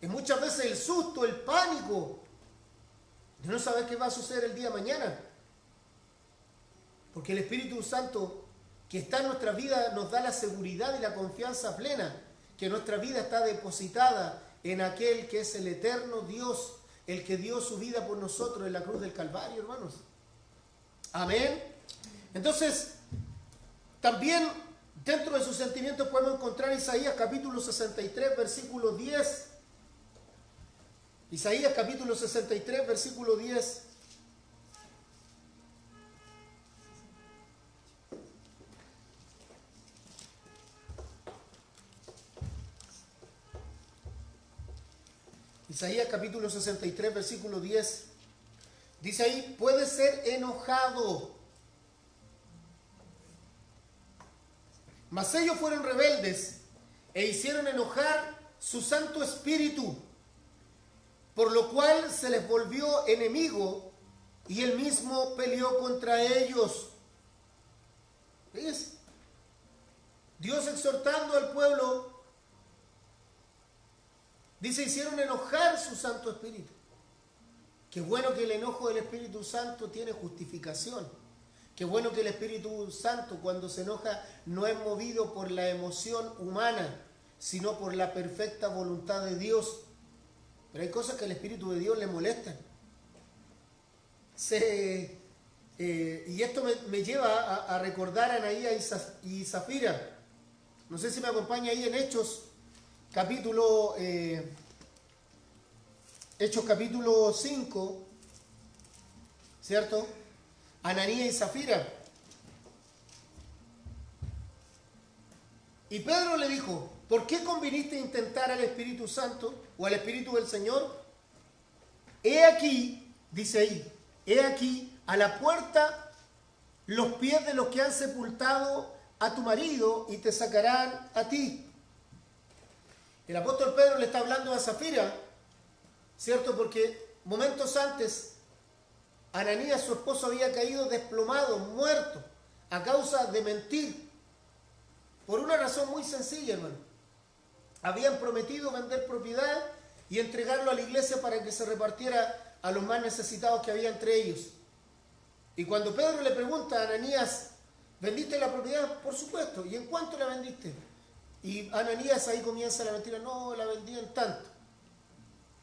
Y muchas veces el susto, el pánico de no saber qué va a suceder el día de mañana. Porque el Espíritu Santo que está en nuestra vida nos da la seguridad y la confianza plena que nuestra vida está depositada en aquel que es el eterno Dios, el que dio su vida por nosotros en la cruz del Calvario, hermanos. Amén. Entonces, también dentro de sus sentimientos podemos encontrar Isaías capítulo 63, versículo 10. Isaías capítulo 63, versículo 10. Isaías capítulo 63, versículo 10. Dice ahí, puede ser enojado, mas ellos fueron rebeldes e hicieron enojar su Santo Espíritu, por lo cual se les volvió enemigo y él mismo peleó contra ellos. ¿Ves? Dios exhortando al pueblo, dice, hicieron enojar su Santo Espíritu. Qué bueno que el enojo del Espíritu Santo tiene justificación. Qué bueno que el Espíritu Santo cuando se enoja no es movido por la emoción humana, sino por la perfecta voluntad de Dios. Pero hay cosas que al Espíritu de Dios le molestan. Y esto me lleva a recordar a Ananías y Zafira. No sé si me acompaña ahí en Hechos, capítulo 5, ¿cierto? Ananías y Zafira. Y Pedro le dijo, ¿por qué conviniste a intentar al Espíritu Santo o al Espíritu del Señor? He aquí, dice ahí, he aquí a la puerta los pies de los que han sepultado a tu marido y te sacarán a ti. El apóstol Pedro le está hablando a Zafira, ¿cierto? Porque momentos antes Ananías, su esposo, había caído desplomado, muerto, a causa de mentir. Por una razón muy sencilla, hermano. Habían prometido vender propiedad y entregarlo a la iglesia para que se repartiera a los más necesitados que había entre ellos. Y cuando Pedro le pregunta a Ananías, ¿vendiste la propiedad? Por supuesto. ¿Y en cuánto la vendiste? Y Ananías ahí comienza la mentira. No, la vendí en tanto.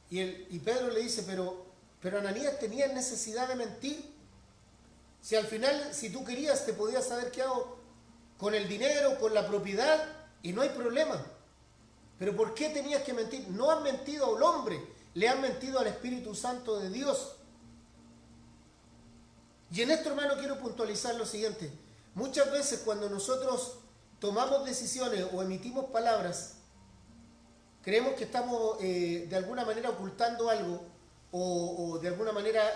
Y Pedro le dice, pero Ananías, ¿tenías necesidad de mentir? Si al final, si tú querías, te podías haber quedado con el dinero, con la propiedad, y no hay problema. Pero ¿por qué tenías que mentir? No han mentido al hombre, le han mentido al Espíritu Santo de Dios. Y en esto, hermano, quiero puntualizar lo siguiente. Muchas veces cuando nosotros tomamos decisiones o emitimos palabras, creemos que estamos de alguna manera ocultando algo o de alguna manera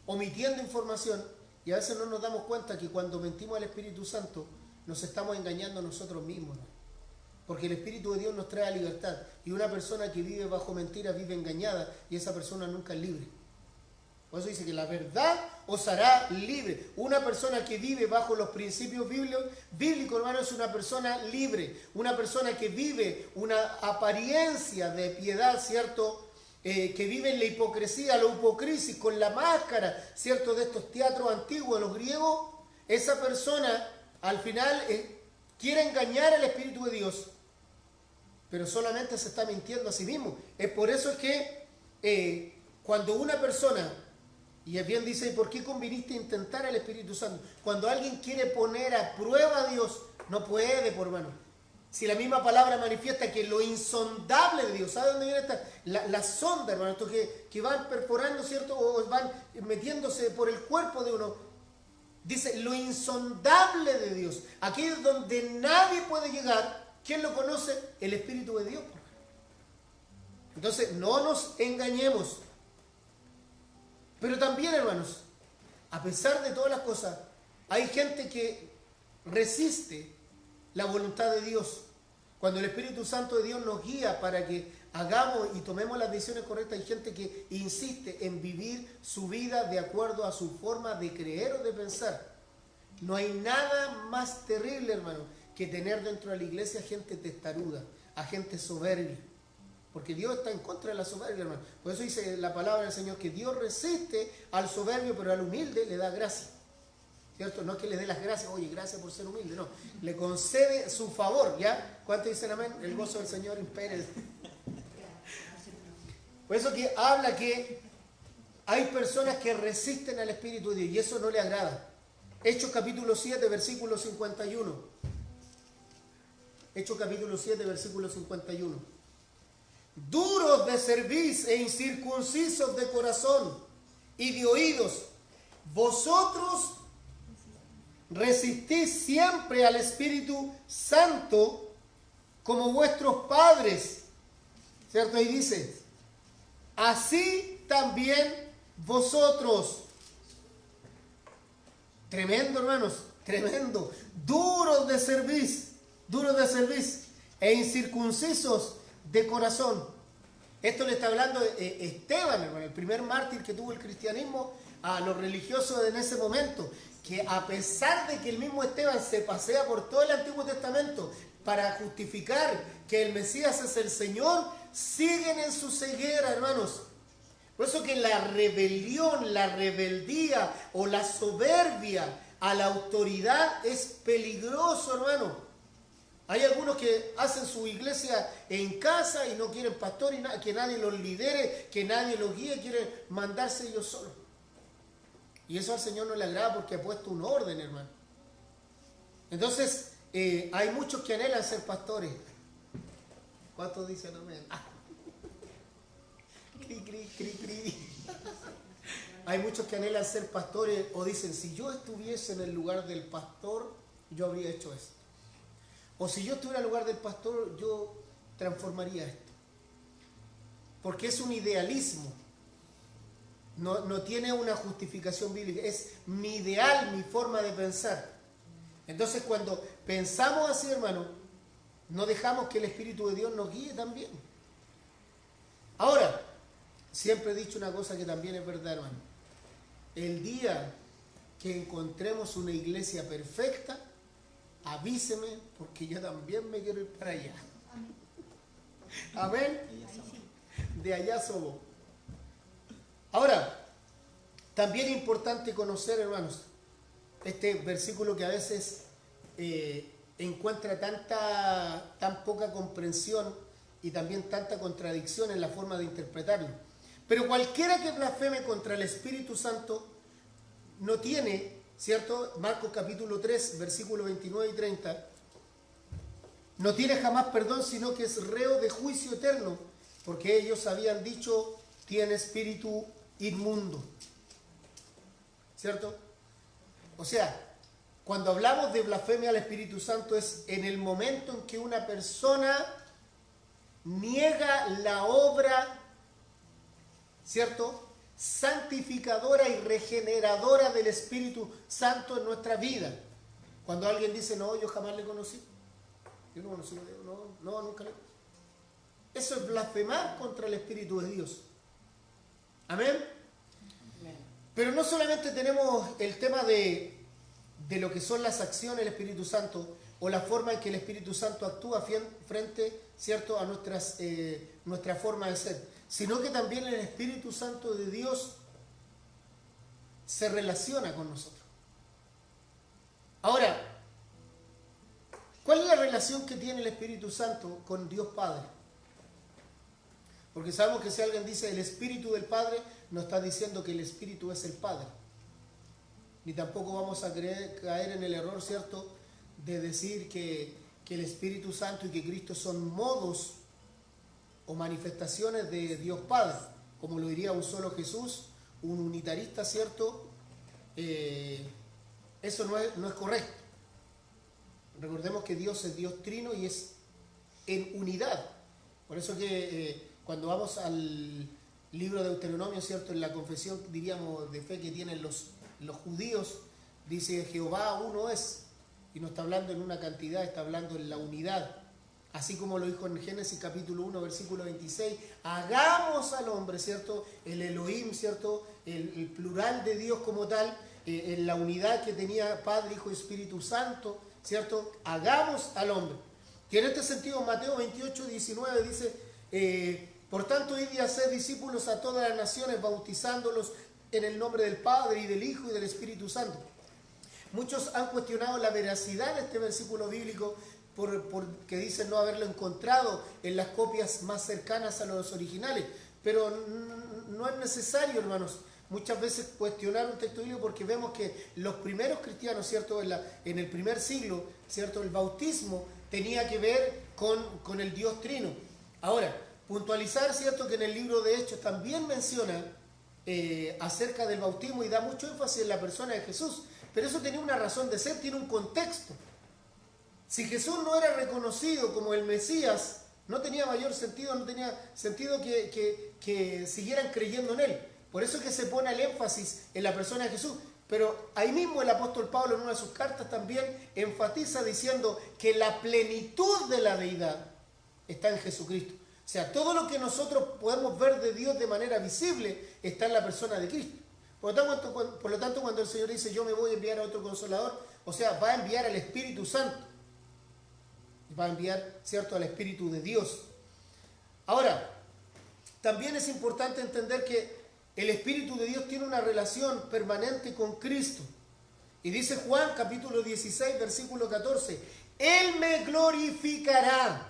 omitiendo información, y a veces no nos damos cuenta que cuando mentimos al Espíritu Santo nos estamos engañando a nosotros mismos, ¿no? Porque el Espíritu de Dios nos trae libertad, y una persona que vive bajo mentiras vive engañada, y esa persona nunca es libre. Por eso dice que la verdad os hará libre. Una persona que vive bajo los principios bíblicos, hermano, es una persona libre. Una persona que vive una apariencia de piedad, ¿cierto? Que vive en la hipocresía, la hipocrisis, con la máscara, ¿cierto? De estos teatros antiguos de los griegos. Esa persona, al final, quiere engañar al Espíritu de Dios, pero solamente se está mintiendo a sí mismo. Es por eso es que cuando una persona, y bien dice, ¿por qué conviniste a intentar al Espíritu Santo? Cuando alguien quiere poner a prueba a Dios, no puede, por hermano. Si la misma palabra manifiesta que lo insondable de Dios, ¿sabe dónde viene esta? La sonda, hermano, esto que van perforando, ¿cierto? O van metiéndose por el cuerpo de uno. Dice, lo insondable de Dios. Aquí es donde nadie puede llegar, ¿Quién lo conoce? El Espíritu de Dios. Entonces, no nos engañemos. Pero también, hermanos, a pesar de todas las cosas, hay gente que resiste la voluntad de Dios. Cuando el Espíritu Santo de Dios nos guía para que hagamos y tomemos las decisiones correctas, hay gente que insiste en vivir su vida de acuerdo a su forma de creer o de pensar. No hay nada más terrible, hermano, que tener dentro de la iglesia gente testaruda, a gente soberbia. Porque Dios está en contra de la soberbia, hermano. Por eso dice la palabra del Señor que Dios resiste al soberbio, pero al humilde le da gracia. ¿Cierto? No es que le dé las gracias, oye, gracias por ser humilde, no. Le concede su favor, ¿ya? ¿Cuántos dicen amén? El gozo del Señor impere. Por eso que habla que hay personas que resisten al Espíritu de Dios y eso no le agrada. Hechos capítulo 7, versículo 51. Hechos capítulo 7, versículo 51. Duros de cerviz e incircuncisos de corazón y de oídos, vosotros resistís siempre al Espíritu Santo como vuestros padres. ¿Cierto? Ahí dice, así también vosotros. Tremendo, hermanos, tremendo. Duros de cerviz e incircuncisos de corazón. Esto le está hablando Esteban, hermano, el primer mártir que tuvo el cristianismo, a los religiosos en ese momento, que a pesar de que el mismo Esteban se pasea por todo el Antiguo Testamento para justificar que el Mesías es el Señor, siguen en su ceguera, hermanos. Por eso que la rebelión, la rebeldía o la soberbia a la autoridad es peligroso, hermano. Hay algunos que hacen su iglesia en casa y no quieren pastor y que nadie los lidere, que nadie los guíe, quieren mandarse ellos solos. Y eso al Señor no le agrada porque ha puesto un orden, hermano. Entonces, hay muchos que anhelan ser pastores. ¿Cuántos dicen amén? Cri, cri, cri, cri. Hay muchos que anhelan ser pastores o dicen, si yo estuviese en el lugar del pastor, yo habría hecho esto. O si yo estuviera en el lugar del pastor, yo transformaría esto. Porque es un idealismo. No tiene una justificación bíblica. Es mi ideal, mi forma de pensar. Entonces cuando pensamos así, hermano, no dejamos que el Espíritu de Dios nos guíe también. Ahora, siempre he dicho una cosa que también es verdad, hermano. El día que encontremos una iglesia perfecta, avíseme porque yo también me quiero ir para allá. Amén. De allá somos. Ahora, también es importante conocer, hermanos, este versículo que a veces encuentra tan poca comprensión y también tanta contradicción en la forma de interpretarlo. Pero cualquiera que blasfeme contra el Espíritu Santo no tiene, ¿cierto? Marcos capítulo 3, versículos 29 y 30. No tiene jamás perdón, sino que es reo de juicio eterno, porque ellos habían dicho, tiene espíritu inmundo. ¿Cierto? O sea, cuando hablamos de blasfemia al Espíritu Santo es en el momento en que una persona niega la obra, ¿cierto?, santificadora y regeneradora del Espíritu Santo en nuestra vida. Cuando alguien dice, no, yo jamás le conocí. Yo no conocí a Dios, no, nunca le conocí. Eso es blasfemar contra el Espíritu de Dios. Amén. Pero no solamente tenemos el tema de lo que son las acciones del Espíritu Santo o la forma en que el Espíritu Santo actúa frente, ¿cierto?, a nuestra forma de ser, sino que también el Espíritu Santo de Dios se relaciona con nosotros. Ahora, ¿cuál es la relación que tiene el Espíritu Santo con Dios Padre? Porque sabemos que si alguien dice el Espíritu del Padre, no está diciendo que el Espíritu es el Padre. Ni tampoco vamos a caer en el error, ¿cierto?, de decir que el Espíritu Santo y que Cristo son modos o manifestaciones de Dios Padre, como lo diría un solo Jesús, un unitarista, ¿cierto? Eso no es correcto. Recordemos que Dios es Dios trino y es en unidad. Por eso que cuando vamos al libro de Deuteronomio, ¿cierto? En la confesión, diríamos, de fe que tienen los judíos, dice Jehová uno es, y no está hablando en una cantidad, está hablando en la unidad. Así como lo dijo en Génesis capítulo 1, versículo 26, hagamos al hombre, ¿cierto? El Elohim, ¿cierto? El plural de Dios como tal, en la unidad que tenía Padre, Hijo y Espíritu Santo, ¿cierto? Hagamos al hombre. Y en este sentido, Mateo 28, 19 dice, por tanto, id y haced discípulos a todas las naciones, bautizándolos en el nombre del Padre y del Hijo y del Espíritu Santo. Muchos han cuestionado la veracidad de este versículo bíblico porque dicen no haberlo encontrado en las copias más cercanas a los originales, pero no es necesario, hermanos, muchas veces cuestionar un texto bíblico porque vemos que los primeros cristianos, ¿cierto? En el primer siglo, ¿cierto? El bautismo tenía que ver con el Dios Trino. Ahora, puntualizar, ¿cierto? Que en el libro de Hechos también menciona acerca del bautismo y da mucho énfasis en la persona de Jesús, pero eso tenía una razón de ser, tiene un contexto. Si Jesús no era reconocido como el Mesías, no tenía mayor sentido, no tenía sentido que siguieran creyendo en Él. Por eso es que se pone el énfasis en la persona de Jesús. Pero ahí mismo el apóstol Pablo en una de sus cartas también enfatiza diciendo que la plenitud de la deidad está en Jesucristo. O sea, todo lo que nosotros podemos ver de Dios de manera visible está en la persona de Cristo. Por lo tanto, cuando el Señor dice yo me voy a enviar a otro Consolador, o sea, va a enviar al Espíritu Santo. Va a enviar, ¿cierto?, al Espíritu de Dios. Ahora, también es importante entender que el Espíritu de Dios tiene una relación permanente con Cristo. Y dice Juan capítulo 16, versículo 14, Él me glorificará,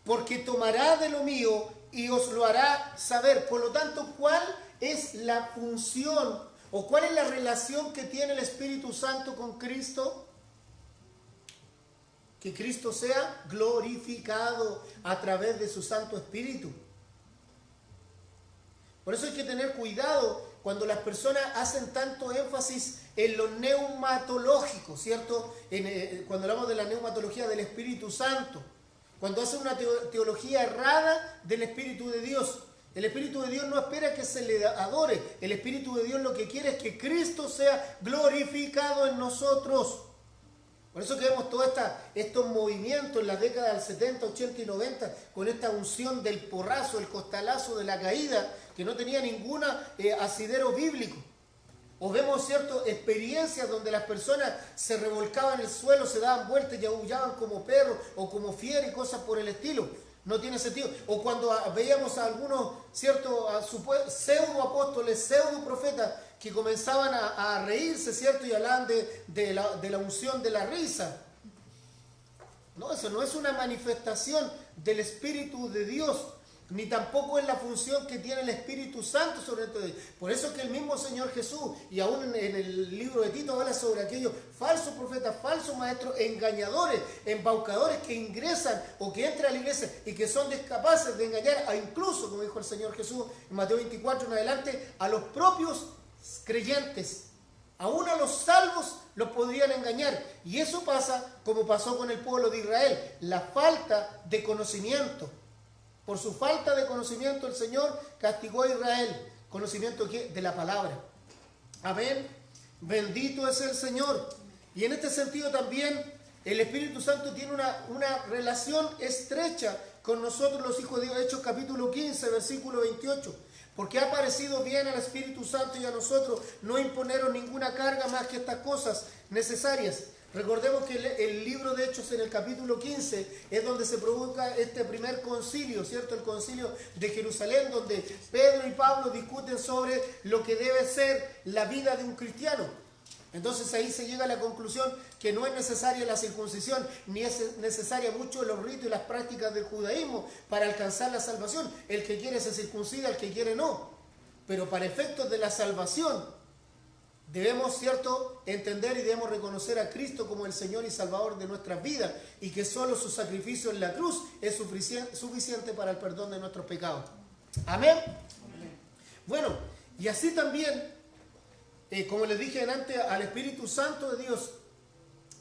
porque tomará de lo mío y os lo hará saber. Por lo tanto, ¿cuál es la función o cuál es la relación que tiene el Espíritu Santo con Cristo? Que Cristo sea glorificado a través de su Santo Espíritu. Por eso hay que tener cuidado cuando las personas hacen tanto énfasis en lo neumatológico, ¿cierto? Cuando hablamos de la neumatología del Espíritu Santo, cuando hacen una teología errada del Espíritu de Dios. El Espíritu de Dios no espera que se le adore. El Espíritu de Dios lo que quiere es que Cristo sea glorificado en nosotros. Por eso que vemos todos estos movimientos en las décadas del 70, 80 y 90 con esta unción del porrazo, el costalazo de la caída, que no tenía ningún asidero bíblico. O vemos ciertas experiencias donde las personas se revolcaban en el suelo, se daban vueltas y aullaban como perros o como fieras y cosas por el estilo. No tiene sentido. O cuando veíamos a algunos ciertos pseudo apóstoles, pseudo profetas que comenzaban a reírse, ¿cierto? Y hablaban de la unción de la risa. No, eso no es una manifestación del Espíritu de Dios, ni tampoco es la función que tiene el Espíritu Santo sobre todo. Por eso es que el mismo Señor Jesús, y aún en el libro de Tito, habla sobre aquellos falsos profetas, falsos maestros, engañadores, embaucadores que ingresan o que entran a la iglesia y que son capaces de engañar a incluso, como dijo el Señor Jesús en Mateo 24 en adelante, a los propios creyentes. Aún a los salvos los podrían engañar. Y eso pasa como pasó con el pueblo de Israel. La falta de conocimiento. Por su falta de conocimiento el Señor castigó a Israel. Conocimiento de la palabra. Amén. Bendito es el Señor. Y en este sentido también el Espíritu Santo tiene una relación estrecha con nosotros los hijos de Dios. Hechos capítulo 15, versículo 28. Porque ha parecido bien al Espíritu Santo y a nosotros no imponeros ninguna carga más que estas cosas necesarias. Recordemos que el libro de Hechos en el capítulo 15 es donde se provoca este primer concilio, ¿cierto? El concilio de Jerusalén, donde Pedro y Pablo discuten sobre lo que debe ser la vida de un cristiano. Entonces ahí se llega a la conclusión que no es necesaria la circuncisión, ni es necesaria mucho los ritos y las prácticas del judaísmo para alcanzar la salvación. El que quiere se circuncida, el que quiere no. Pero para efectos de la salvación debemos, ¿cierto?, entender y debemos reconocer a Cristo como el Señor y Salvador de nuestras vidas y que solo su sacrificio en la cruz es suficiente para el perdón de nuestros pecados. Amén. Amén. Bueno, y así también, como les dije antes, al Espíritu Santo de Dios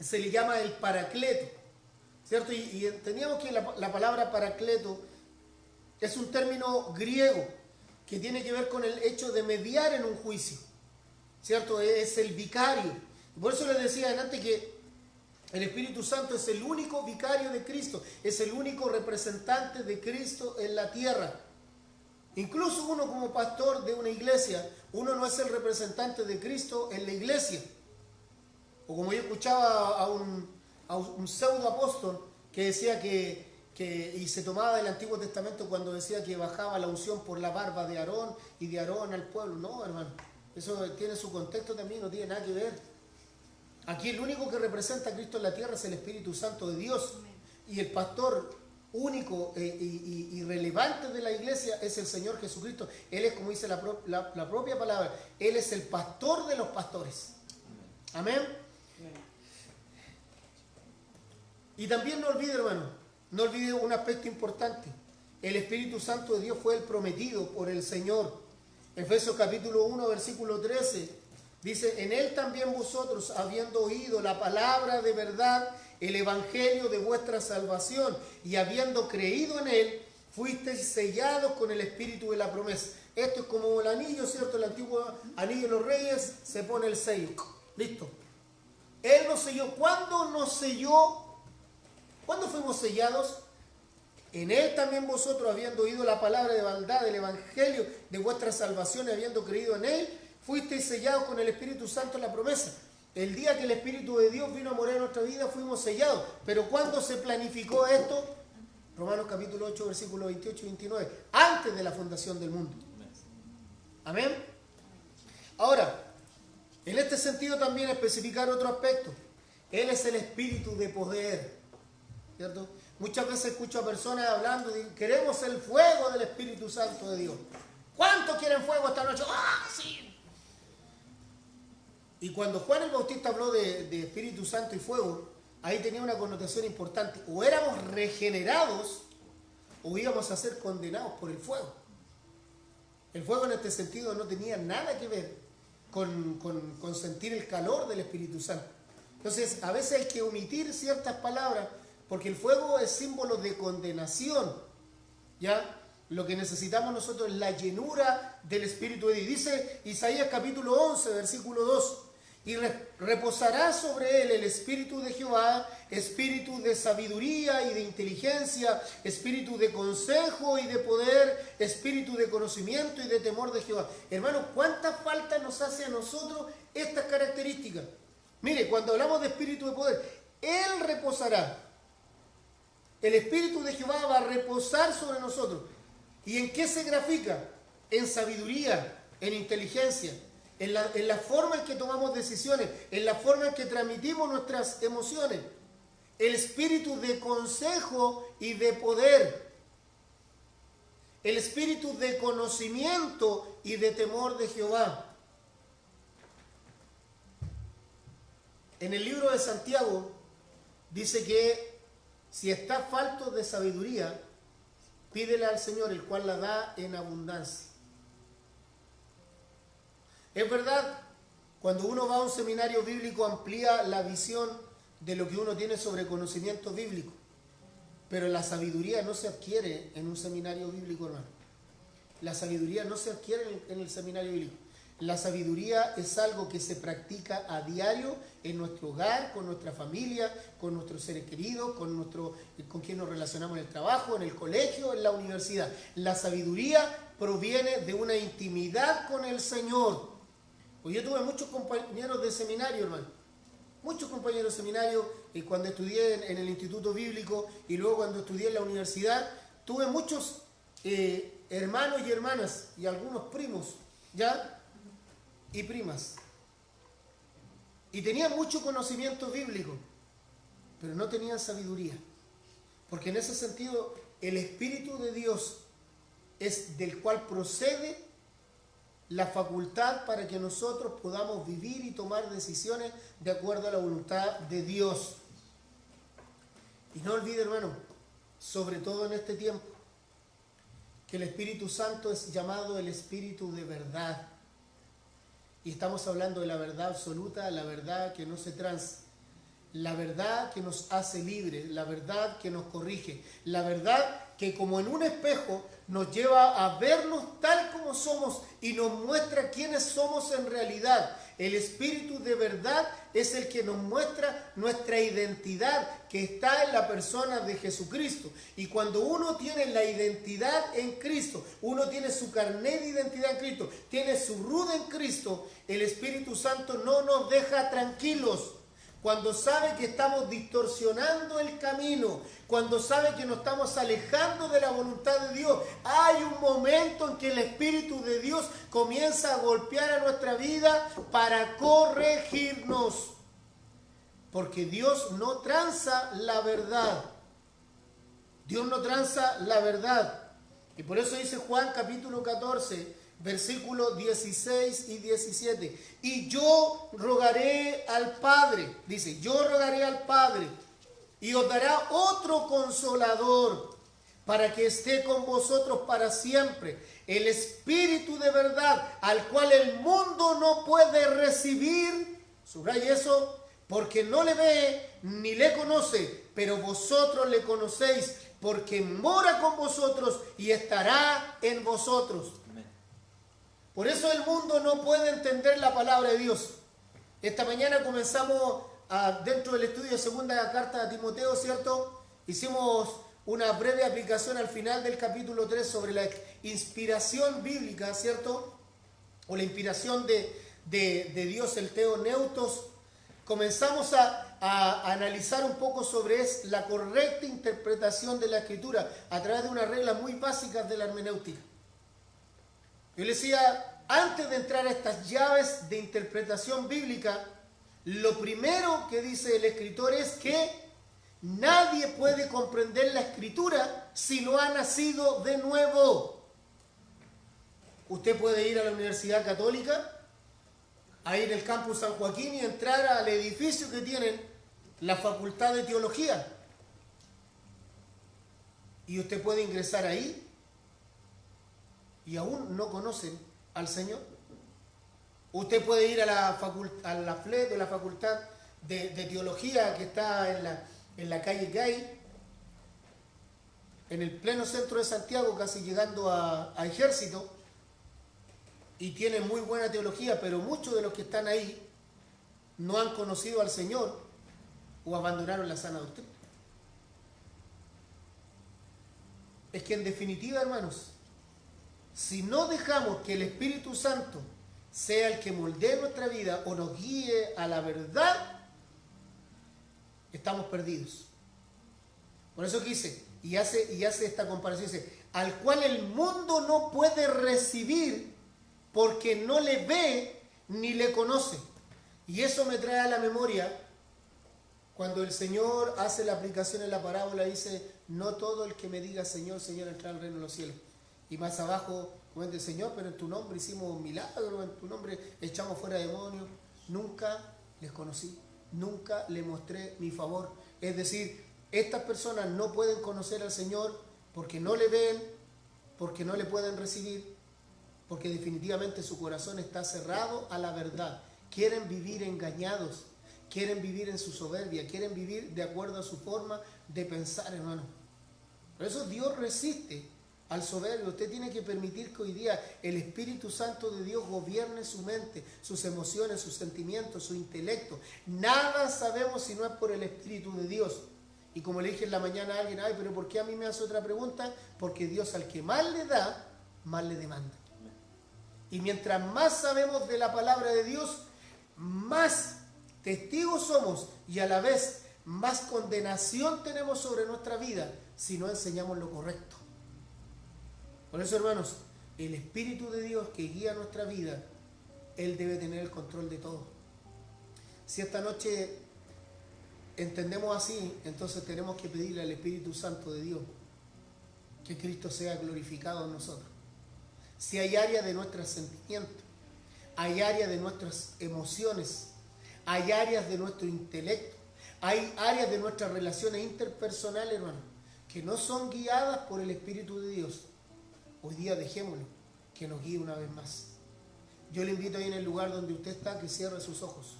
se le llama el Paracleto, ¿cierto? Y entendíamos que la palabra paracleto es un término griego que tiene que ver con el hecho de mediar en un juicio, ¿cierto? Es el vicario. Por eso les decía antes que el Espíritu Santo es el único vicario de Cristo, es el único representante de Cristo en la tierra. Incluso uno como pastor de una iglesia, uno no es el representante de Cristo en la iglesia. O como yo escuchaba a un pseudo apóstol que decía y se tomaba del Antiguo Testamento cuando decía que bajaba la unción por la barba de Aarón y de Aarón al pueblo. No, hermano, eso tiene su contexto también, no tiene nada que ver. Aquí el único que representa a Cristo en la tierra es el Espíritu Santo de Dios. Y el pastor único y relevante de la iglesia es el Señor Jesucristo. Él es, como dice la propia palabra, Él es el pastor de los pastores. Amén. Y también no olvide, hermano, no olvide un aspecto importante. El Espíritu Santo de Dios fue el prometido por el Señor. Efesios capítulo 1, versículo 13. Dice, en Él también vosotros, habiendo oído la palabra de verdad, el evangelio de vuestra salvación, y habiendo creído en Él, fuisteis sellados con el Espíritu de la promesa. Esto es como el anillo, ¿cierto? El antiguo anillo de los reyes, se pone el sello. Listo. Él nos selló. ¿Cuándo nos selló? ¿Cuándo fuimos sellados? En Él también vosotros, habiendo oído la palabra de verdad, el evangelio de vuestra salvación, y habiendo creído en Él, fuisteis sellados con el Espíritu Santo en la promesa. El día que el Espíritu de Dios vino a morar en nuestra vida, fuimos sellados. Pero ¿cuándo se planificó esto? Romanos capítulo 8, versículos 28 y 29. Antes de la fundación del mundo. Amén. Ahora, en este sentido también especificar otro aspecto. Él es el Espíritu de poder, ¿cierto? Muchas veces escucho a personas hablando de queremos el fuego del Espíritu Santo de Dios. ¿Cuántos quieren fuego esta noche? ¡Ah, sí! Y cuando Juan el Bautista habló de Espíritu Santo y fuego, ahí tenía una connotación importante. O éramos regenerados o íbamos a ser condenados por el fuego. El fuego en este sentido no tenía nada que ver con sentir el calor del Espíritu Santo. Entonces, a veces hay que omitir ciertas palabras porque el fuego es símbolo de condenación, ¿ya? Lo que necesitamos nosotros es la llenura del Espíritu de Dios. Dice Isaías capítulo 11, versículo 2. Y reposará sobre él el Espíritu de Jehová, espíritu de sabiduría y de inteligencia, espíritu de consejo y de poder, espíritu de conocimiento y de temor de Jehová. Hermanos, ¿cuánta falta nos hace a nosotros estas características? Mire, cuando hablamos de espíritu de poder, él reposará. El Espíritu de Jehová va a reposar sobre nosotros. ¿Y en qué se grafica? En sabiduría, en inteligencia, en la forma en que tomamos decisiones, en la forma en que transmitimos nuestras emociones. El espíritu de consejo y de poder. El espíritu de conocimiento y de temor de Jehová. En el libro de Santiago dice que si está falto de sabiduría, pídele al Señor, el cual la da en abundancia. Es verdad, cuando uno va a un seminario bíblico amplía la visión de lo que uno tiene sobre conocimiento bíblico. Pero la sabiduría no se adquiere en un seminario bíblico, hermano. La sabiduría no se adquiere en el seminario bíblico. La sabiduría es algo que se practica a diario en nuestro hogar, con nuestra familia, con nuestros seres queridos, con quien nos relacionamos en el trabajo, en el colegio, en la universidad. La sabiduría proviene de una intimidad con el Señor. Pues yo tuve muchos compañeros de seminario, hermano. Muchos compañeros de seminario, cuando estudié en el instituto bíblico y luego cuando estudié en la universidad, tuve muchos hermanos y hermanas y algunos primos, ¿ya? Y primas. Y tenían mucho conocimiento bíblico, pero no tenían sabiduría. Porque en ese sentido, el Espíritu de Dios es del cual procede la facultad para que nosotros podamos vivir y tomar decisiones de acuerdo a la voluntad de Dios. Y no olvide, hermano, sobre todo en este tiempo, que el Espíritu Santo es llamado el Espíritu de verdad. Y estamos hablando de la verdad absoluta, la verdad que no se transa. la verdad que nos hace libres, la verdad que nos corrige, la verdad que como en un espejo nos lleva a vernos tal como somos y nos muestra quiénes somos en realidad. El Espíritu de verdad es el que nos muestra nuestra identidad que está en la persona de Jesucristo. Y cuando uno tiene la identidad en Cristo, uno tiene su carnet de identidad en Cristo, tiene su ruda en Cristo, el Espíritu Santo no nos deja tranquilos. Cuando sabe que estamos distorsionando el camino, cuando sabe que nos estamos alejando de la voluntad de Dios, hay un momento en que el Espíritu de Dios comienza a golpear a nuestra vida para corregirnos. Porque Dios no tranza la verdad. Dios no tranza la verdad. Y por eso dice Juan capítulo 14, versículos 16 y 17. Y yo rogaré al Padre, dice, yo rogaré al Padre y os dará otro consolador para que esté con vosotros para siempre. El Espíritu de verdad, al cual el mundo no puede recibir, subraya eso, porque no le ve ni le conoce, pero vosotros le conocéis, porque mora con vosotros y estará en vosotros. Por eso el mundo no puede entender la palabra de Dios. Esta mañana comenzamos dentro del estudio de segunda carta de Timoteo, ¿cierto? Hicimos una breve aplicación al final del capítulo 3 sobre la inspiración bíblica, ¿cierto? O la inspiración de Dios, el Theoneutos. Comenzamos a analizar un poco sobre la correcta interpretación de la Escritura a través de unas reglas muy básicas de la hermenéutica. Yo le decía, antes de entrar a estas llaves de interpretación bíblica, lo primero que dice el escritor es que nadie puede comprender la Escritura si no ha nacido de nuevo. Usted puede ir a la Universidad Católica, a ir al campus San Joaquín y entrar al edificio que tienen la Facultad de Teología. Y usted puede ingresar ahí y aún no conocen al Señor. Usted puede ir a la FLET, la Facultad de Teología que está en la calle Gay, en el pleno centro de Santiago, casi llegando a Ejército, y tiene muy buena teología, pero muchos de los que están ahí no han conocido al Señor o abandonaron la sana doctrina. Es que en definitiva, hermanos, si no dejamos que el Espíritu Santo sea el que moldee nuestra vida o nos guíe a la verdad, estamos perdidos. Por eso que dice, y hace esta comparación, dice, al cual el mundo no puede recibir porque no le ve ni le conoce. Y eso me trae a la memoria cuando el Señor hace la aplicación en la parábola, dice, no todo el que me diga Señor, Señor, entrará al reino de los cielos. Y más abajo comenta el Señor, pero en tu nombre hicimos milagros, en tu nombre echamos fuera demonios. Nunca les conocí, nunca les mostré mi favor. Es decir, estas personas no pueden conocer al Señor porque no le ven, porque no le pueden recibir, porque definitivamente su corazón está cerrado a la verdad. Quieren vivir engañados, quieren vivir en su soberbia, quieren vivir de acuerdo a su forma de pensar, hermano. Por eso Dios resiste al soberbio. Usted tiene que permitir que hoy día el Espíritu Santo de Dios gobierne su mente, sus emociones, sus sentimientos, su intelecto. Nada sabemos si no es por el Espíritu de Dios. Y como le dije en la mañana a alguien, ay, pero ¿por qué a mí me hace otra pregunta? Porque Dios al que más le da, más le demanda. Y mientras más sabemos de la palabra de Dios, más testigos somos y a la vez más condenación tenemos sobre nuestra vida si no enseñamos lo correcto. Por eso, hermanos, el Espíritu de Dios que guía nuestra vida, Él debe tener el control de todo. Si esta noche entendemos así, entonces tenemos que pedirle al Espíritu Santo de Dios que Cristo sea glorificado en nosotros. Si hay áreas de nuestros sentimientos, hay áreas de nuestras emociones, hay áreas de nuestro intelecto, hay áreas de nuestras relaciones interpersonales, hermano, que no son guiadas por el Espíritu de Dios, hoy día dejémoslo, que nos guíe una vez más. Yo le invito ahí en el lugar donde usted está, que cierre sus ojos.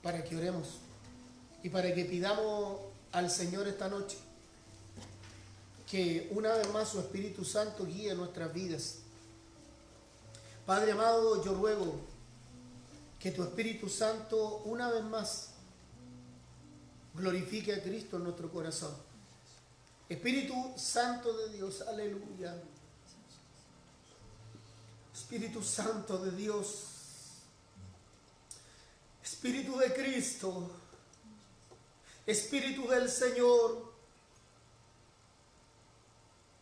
para que oremos y para que pidamos al Señor esta noche que una vez más su Espíritu Santo guíe nuestras vidas. Padre amado, yo ruego que tu Espíritu Santo una vez más glorifique a Cristo en nuestro corazón. Espíritu Santo de Dios, aleluya. Espíritu Santo de Dios, Espíritu de Cristo, Espíritu del Señor,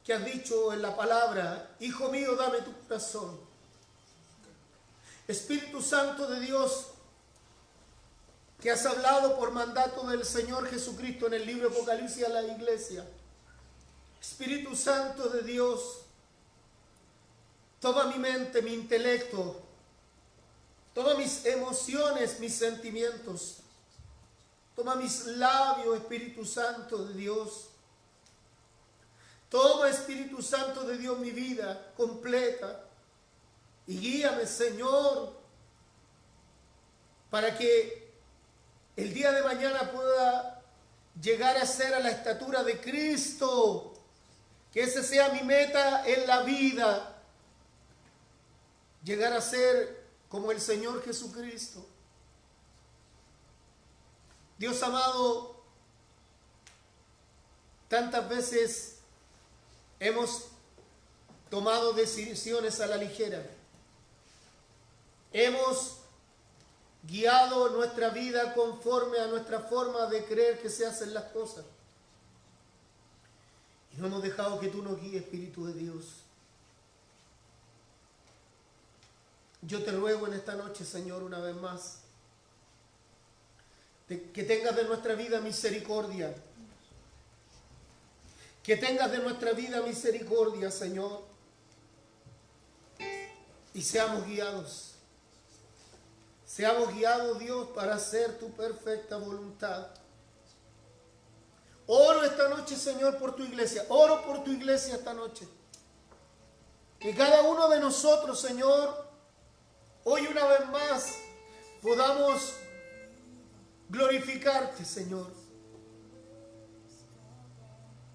que has dicho en la palabra, Hijo mío, dame tu corazón. Espíritu Santo de Dios, que has hablado por mandato del Señor Jesucristo en el libro de Apocalipsis a la iglesia. Espíritu Santo de Dios, toma mi mente, mi intelecto, toma mis emociones, mis sentimientos, toma mis labios, Espíritu Santo de Dios. Toma, Espíritu Santo de Dios, mi vida completa y guíame, Señor, para que el día de mañana pueda llegar a ser a la estatura de Cristo, que ese sea mi meta en la vida, llegar a ser como el Señor Jesucristo. Dios amado, tantas veces hemos tomado decisiones a la ligera. Hemos guiado nuestra vida conforme a nuestra forma de creer que se hacen las cosas. Y no hemos dejado que tú nos guíes, Espíritu de Dios. Yo te ruego en esta noche, Señor, una vez más, que tengas de nuestra vida misericordia. Que tengas de nuestra vida misericordia, Señor. Y seamos guiados. Seamos guiados, Dios, para hacer tu perfecta voluntad. Oro esta noche, Señor, por tu iglesia. Oro por tu iglesia esta noche. Que cada uno de nosotros, Señor, hoy una vez más podamos glorificarte, Señor.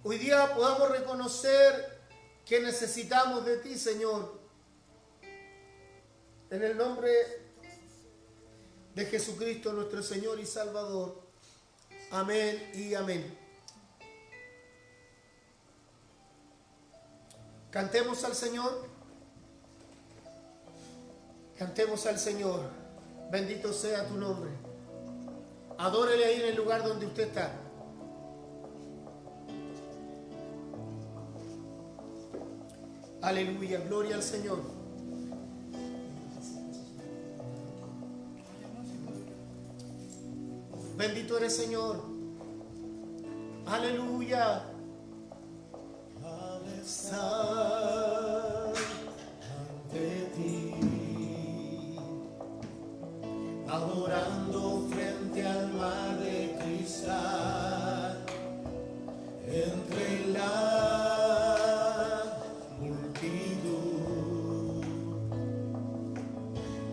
Hoy día podamos reconocer que necesitamos de ti, Señor. En el nombre de Jesucristo, nuestro Señor y Salvador. Amén y amén. Cantemos al Señor. Cantemos al Señor. Bendito sea tu nombre. Adórele ahí en el lugar donde usted está. Aleluya, gloria al Señor. Bendito eres, Señor. Aleluya. Al estar ante ti, adorando frente al mar de cristal, entre la multitud,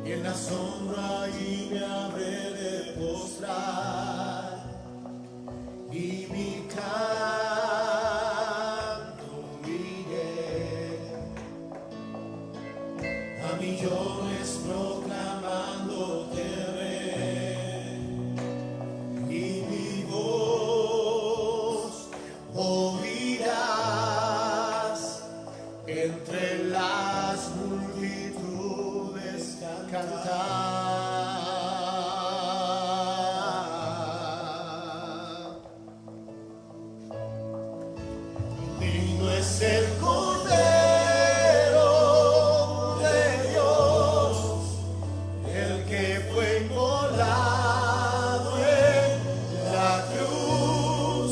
y en la sombra allí me habré de postrar, y mi canto iré a millones proclamándote rey, y mi voz oirás entre las multitudes cantar. Digno es el Cordero de Dios, el que fue inmolado en la cruz,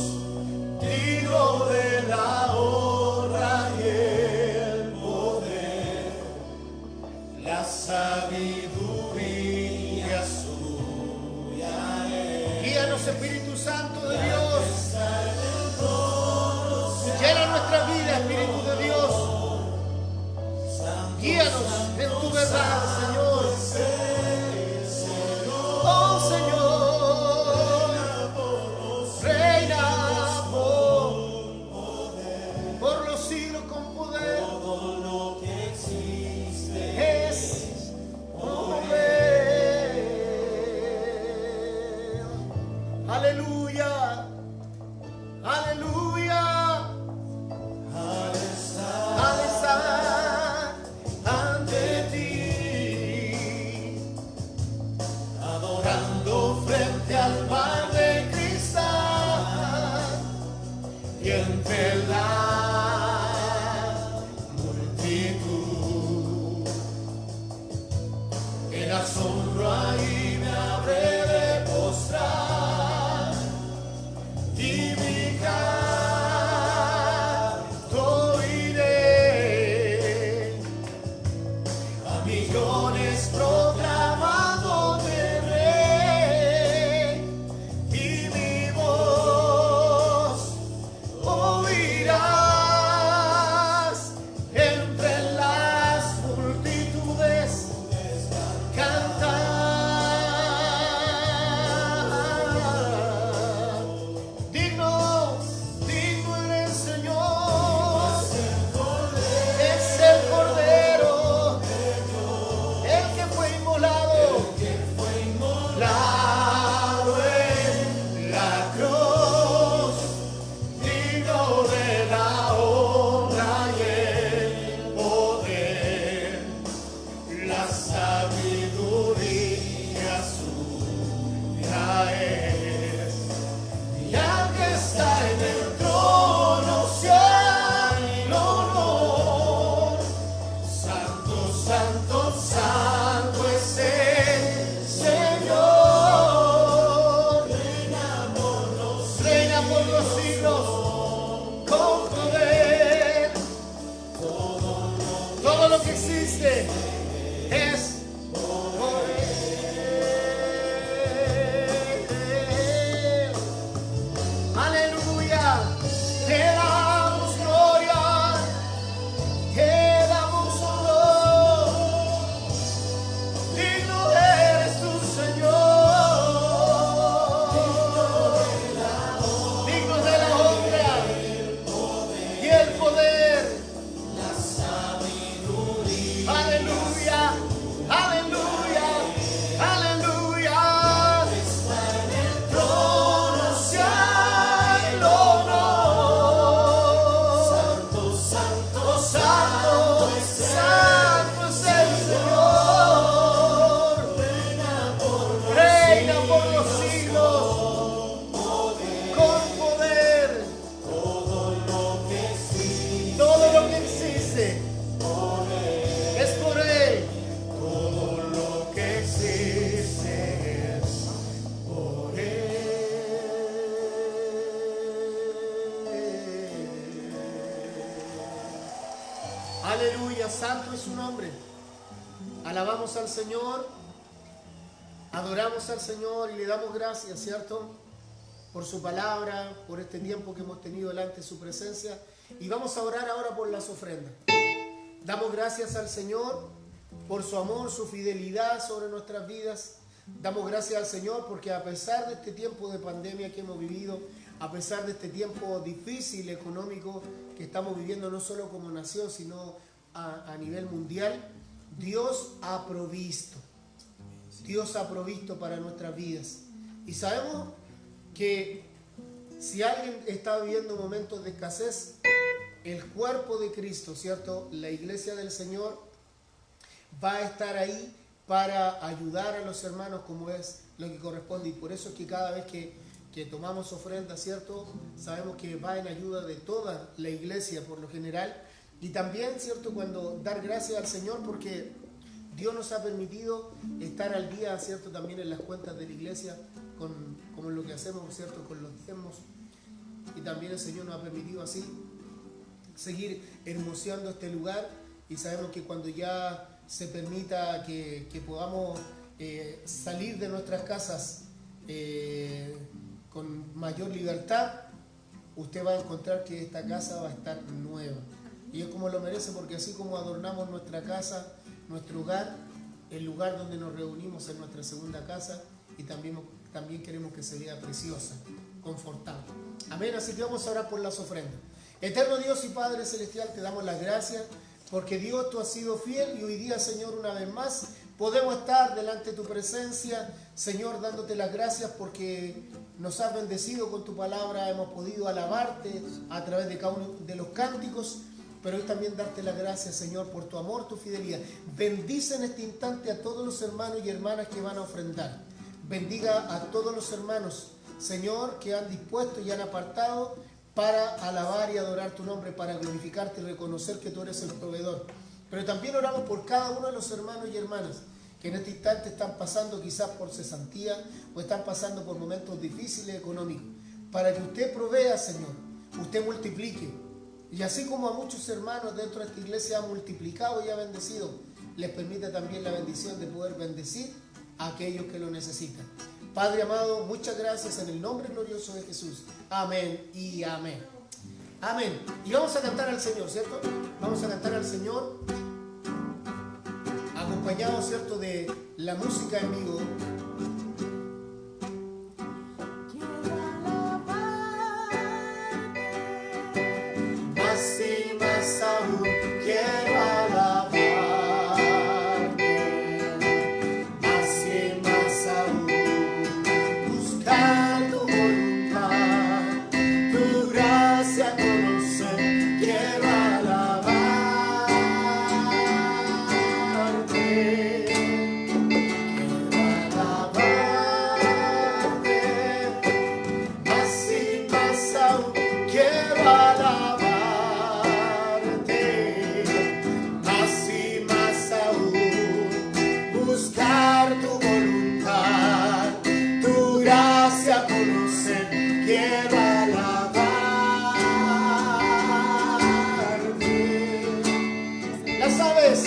digno de la honra y el poder, la sabiduría suya es. Guíanos, Espíritu Santo de Dios. Llena nuestra vida, Espíritu de Dios. Guíanos en tu verdad, Señor. Oh, Señor. lo que existe es por Él. Aleluya. Te damos gloria, te damos honor. Digno eres tu Señor. Digno de la honra y el poder. Aleluya, aleluya, aleluya. Trono sea el honor. Santo, santo, santo, santo es el Señor. Reina por los siglos, con poder. Todo lo que existe es por Él. Todo lo que existe es por Él. Aleluya, santo es su nombre. Alabamos al Señor, adoramos al Señor y le damos gracias, ¿cierto? Por su palabra, por este tiempo que hemos tenido delante de su presencia. Y vamos a orar ahora por las ofrendas. Damos gracias al Señor por su amor, su fidelidad sobre nuestras vidas. Damos gracias al Señor porque a pesar de este tiempo de pandemia que hemos vivido, a pesar de este tiempo difícil económico que estamos viviendo no solo como nación, sino a nivel mundial, Dios ha provisto. Dios ha provisto para nuestras vidas. Y sabemos que si alguien está viviendo momentos de escasez, el cuerpo de Cristo, ¿cierto? La iglesia del Señor va a estar ahí para ayudar a los hermanos como es lo que corresponde. Y por eso es que cada vez que tomamos ofrenda, ¿cierto? Sabemos que va en ayuda de toda la iglesia por lo general. Y también, ¿cierto? Cuando dar gracias al Señor porque Dios nos ha permitido estar al día, ¿cierto? También en las cuentas de la iglesia como lo que hacemos, ¿cierto? Con los diezmos. Y también el Señor nos ha permitido así seguir hermoseando este lugar. Y sabemos que cuando ya se permita que podamos salir de nuestras casas con mayor libertad, usted va a encontrar que esta casa va a estar nueva. Y es como lo merece, porque así como adornamos nuestra casa, nuestro hogar, el lugar donde nos reunimos en nuestra segunda casa, y también queremos que se vea preciosa, confortable. Amén. Así que vamos a orar por las ofrendas. Eterno Dios y Padre Celestial, te damos las gracias porque Dios, tú has sido fiel y hoy día, Señor, una vez más podemos estar delante de tu presencia, Señor, dándote las gracias porque nos has bendecido con tu palabra, hemos podido alabarte a través de cada uno de los cánticos, pero hoy también darte las gracias, Señor, por tu amor, tu fidelidad. Bendice en este instante a todos los hermanos y hermanas que van a ofrendar. Bendiga a todos los hermanos, Señor, que han dispuesto y han apartado para alabar y adorar tu nombre, para glorificarte y reconocer que tú eres el proveedor. Pero también oramos por cada uno de los hermanos y hermanas que en este instante están pasando quizás por cesantía o están pasando por momentos difíciles económicos, para que usted provea, Señor, usted multiplique. Y así como a muchos hermanos dentro de esta iglesia ha multiplicado y ha bendecido, les permite también la bendición de poder bendecir a aquellos que lo necesitan. Padre amado, muchas gracias en el nombre glorioso de Jesús. Amén y amén. Amén. Y vamos a cantar al Señor, ¿cierto? Vamos a cantar al Señor, acompañado, ¿cierto?, de la música en vivo. Más y más aún quiero alabarte. Más y más aún buscar tu voluntad, tu gracia conocer. Quiero alabarte. Quiero alabarte. Más y más aún quiero alabarte. Más y más aún buscar tu voluntad, tu gracia conocer. Quiero alabarte. ¿La sabes?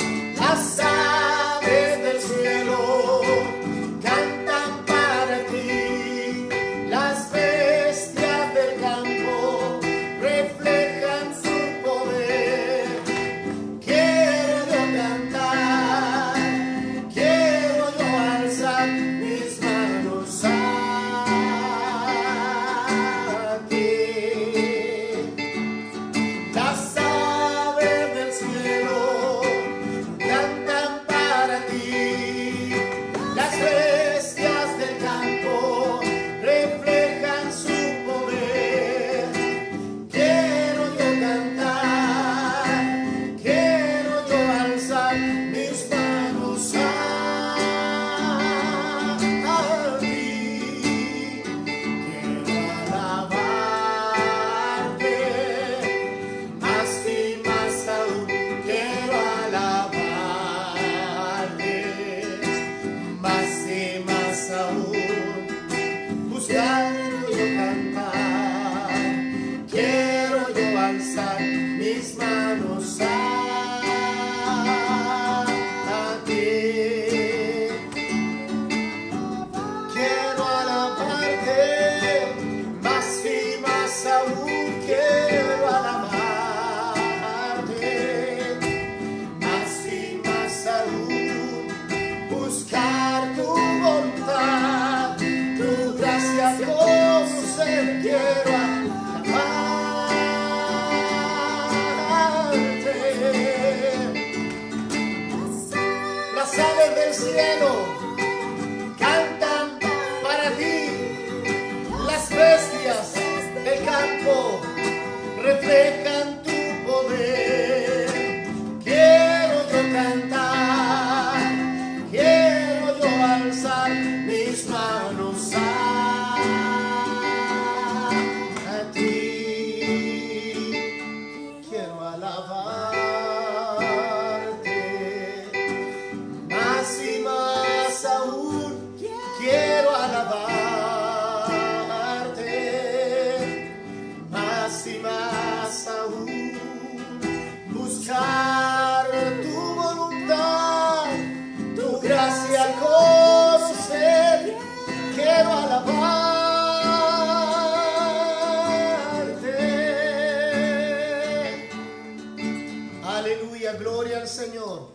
Aleluya, gloria al Señor.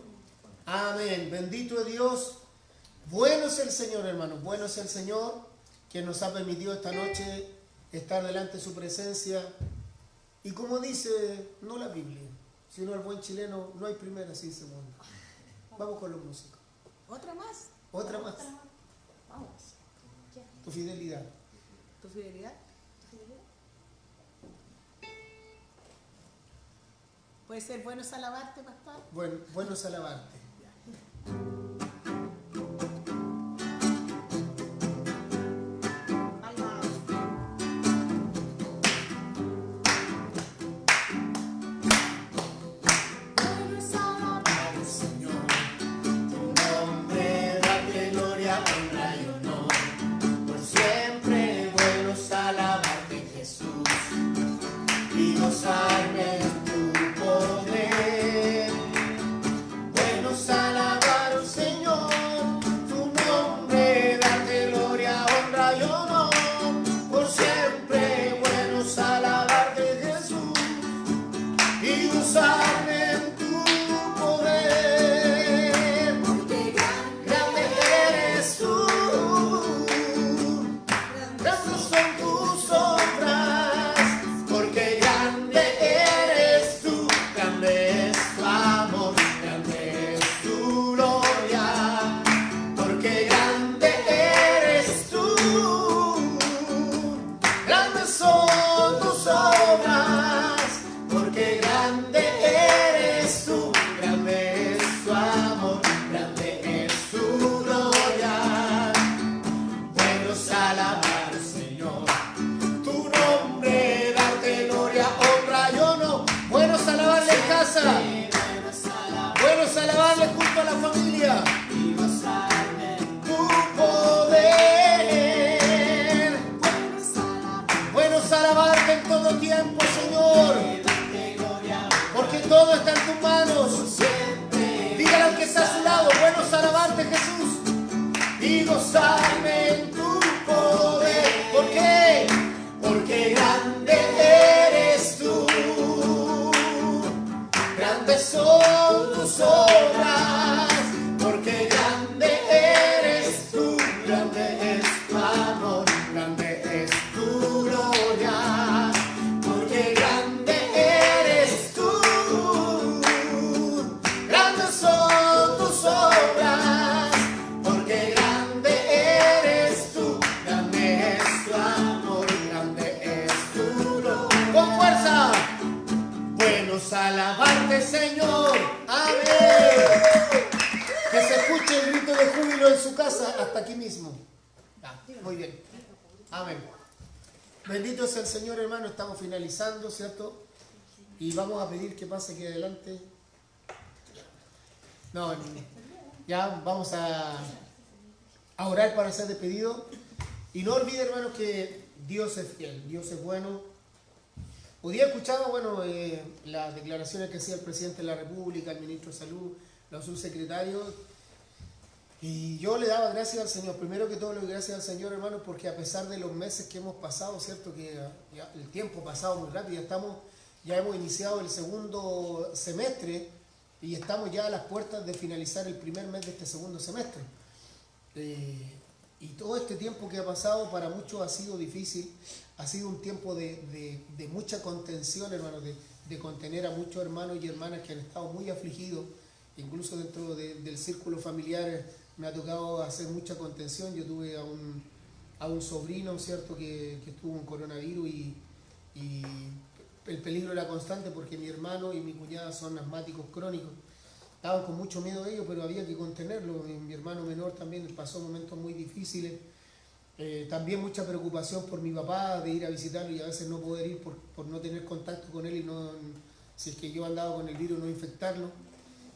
Amén. Bendito es Dios. Bueno es el Señor, hermanos. Bueno es el Señor que nos ha permitido esta noche estar delante de su presencia. Y como dice, no la Biblia, sino el buen chileno, no hay primera sin segunda. Vamos con los músicos. ¿Otra más? Otra más. Vamos. Tu fidelidad. ¿Tu fidelidad? ¿Puede ser bueno es alabarte, pastor? Bueno es alabarte. Bueno es alabar al Señor. Tu nombre, darte gloria, honra y honor. Por siempre bueno es alabarte, Jesús, y gozarme en tu poder. Bueno es alabar al Señor, tu nombre, darte gloria, honra y honor. Por siempre bueno es alabarte, Jesús, y gozarme en tu poder. Porque Grande eres tú, grandes son tus obras, porque grande eres tú, grande es tu amor, grande es tu gloria, porque grande eres tú, grandes son tus obras, porque grande eres tú, grande es tu amor, grande es tu gloria. Bueno es alabar, Señor, tu nombre, darte gloria, honra y honor. Bueno es alabarle en casa, bueno es alabarle junto a la familia, y gozarme tu poder. Bueno es alabarte en todo tiempo, Señor, porque todo está en tus manos. Dígale al que está a su lado, bueno es alabarte, Jesús, y gozarme en tu poder. ¿Por qué? Porque grande eres tú, grandes son tus obras, porque grande eres tú, grande es tu amor, grande es tu gloria, porque grande eres tú, grandes son tus obras, porque grande eres tú, grande es tu amor, grande es tu gloria. Con fuerza. Bueno es alabarte, Señor. Amén. Que se escuche el grito de júbilo en su casa hasta aquí mismo. Muy bien. Amén. Bendito sea el Señor, hermano. Estamos finalizando, ¿cierto? Y vamos a pedir que pase aquí adelante. No, ya vamos a orar para ser despedido. Y no olvide, hermanos, que Dios es fiel, Dios es bueno. Hoy día escuchaba, las declaraciones que hacía el presidente de la República, el ministro de Salud, los subsecretarios, y yo le daba gracias al Señor. Primero que todo le doy gracias al Señor, hermano, porque a pesar de los meses que hemos pasado, cierto que ya el tiempo ha pasado muy rápido, ya hemos iniciado el segundo semestre y estamos ya a las puertas de finalizar el primer mes de este segundo semestre. Y todo este tiempo que ha pasado para muchos ha sido difícil, ha sido un tiempo de mucha contención, hermanos, de contener a muchos hermanos y hermanas que han estado muy afligidos, incluso dentro del círculo familiar me ha tocado hacer mucha contención. Yo tuve a un sobrino, ¿cierto?, que estuvo con coronavirus y el peligro era constante porque mi hermano y mi cuñada son asmáticos crónicos. Estaban con mucho miedo de ellos, pero había que contenerlo. Mi hermano menor también pasó momentos muy difíciles. También mucha preocupación por mi papá de ir a visitarlo y a veces no poder ir por no tener contacto con él y no, si es que yo andaba con el virus, no infectarlo.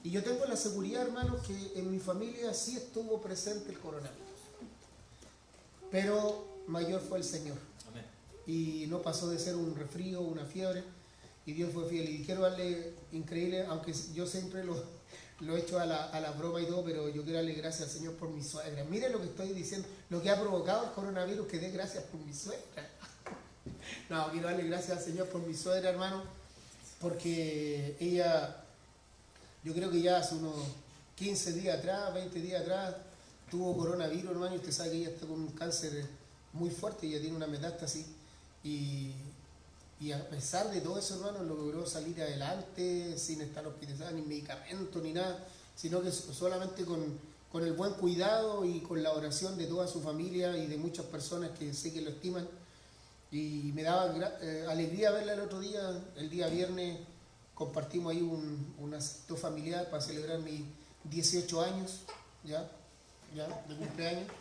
Y yo tengo la seguridad, hermanos, que en mi familia sí estuvo presente el coronavirus. Pero mayor fue el Señor. Amén. Y no pasó de ser un resfrío, una fiebre, y Dios fue fiel. Y quiero darle, increíble, aunque yo siempre lo he hecho a la broma y todo, pero yo quiero darle gracias al Señor por mi suegra. Miren lo que estoy diciendo, lo que ha provocado el coronavirus, que dé gracias por mi suegra. No, quiero darle gracias al Señor por mi suegra, hermano, porque ella yo creo que ya hace unos 15 días atrás, 20 días atrás, tuvo coronavirus, hermano, y usted sabe que ella está con un cáncer muy fuerte, ella tiene una metástasis, y a pesar de todo eso, hermano, logró salir adelante sin estar hospitalizada, ni medicamentos, ni nada, sino que solamente con el buen cuidado y con la oración de toda su familia y de muchas personas que sé que lo estiman. Y me daba alegría verla el otro día, el día viernes, compartimos ahí un acto familiar para celebrar mis 18 años, ya, de cumpleaños.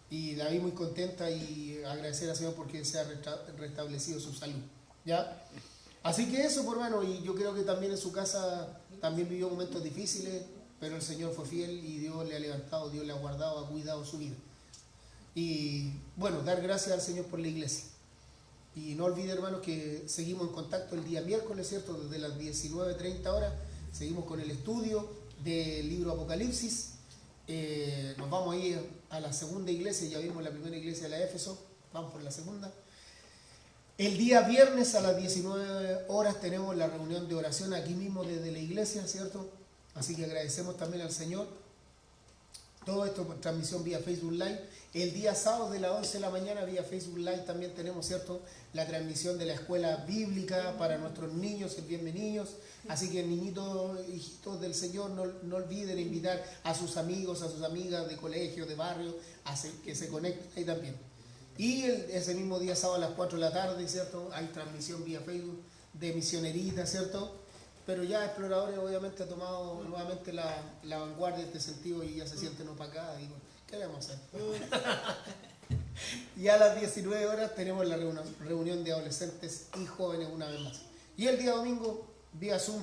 Y la vi muy contenta y agradecer al Señor porque se ha restablecido su salud, ¿ya? Así que eso, por hermano, y yo creo que también en su casa también vivió momentos difíciles, pero el Señor fue fiel y Dios le ha levantado, Dios le ha guardado, ha cuidado su vida. Y bueno, dar gracias al Señor por la iglesia. Y no olvide, hermanos, que seguimos en contacto el día miércoles, ¿cierto? Desde las 19:30 horas, seguimos con el estudio del libro Apocalipsis. Nos vamos a ir a la segunda iglesia, ya vimos la primera iglesia de la Éfeso, vamos por la segunda. El día viernes a las 19 horas tenemos la reunión de oración aquí mismo desde la iglesia, ¿cierto? Así que agradecemos también al Señor. Todo esto por transmisión vía Facebook Live. El día sábado de las 11 de la mañana vía Facebook Live también tenemos, ¿cierto?, la transmisión de la escuela bíblica para nuestros niños, el Bienvenidos. Así que niñitos, hijitos del Señor, no olviden invitar a sus amigos, a sus amigas de colegio, de barrio, que se conecten ahí también. Y ese mismo día sábado a las 4 de la tarde, ¿cierto?, hay transmisión vía Facebook de Misionerita, ¿cierto? Pero ya Exploradores obviamente ha tomado nuevamente la vanguardia en este sentido y ya se sienten opacadas. Digo, ¿qué le vamos a hacer? Y a las 19 horas tenemos la reunión de adolescentes y jóvenes una vez más. Y el día domingo, vía Zoom,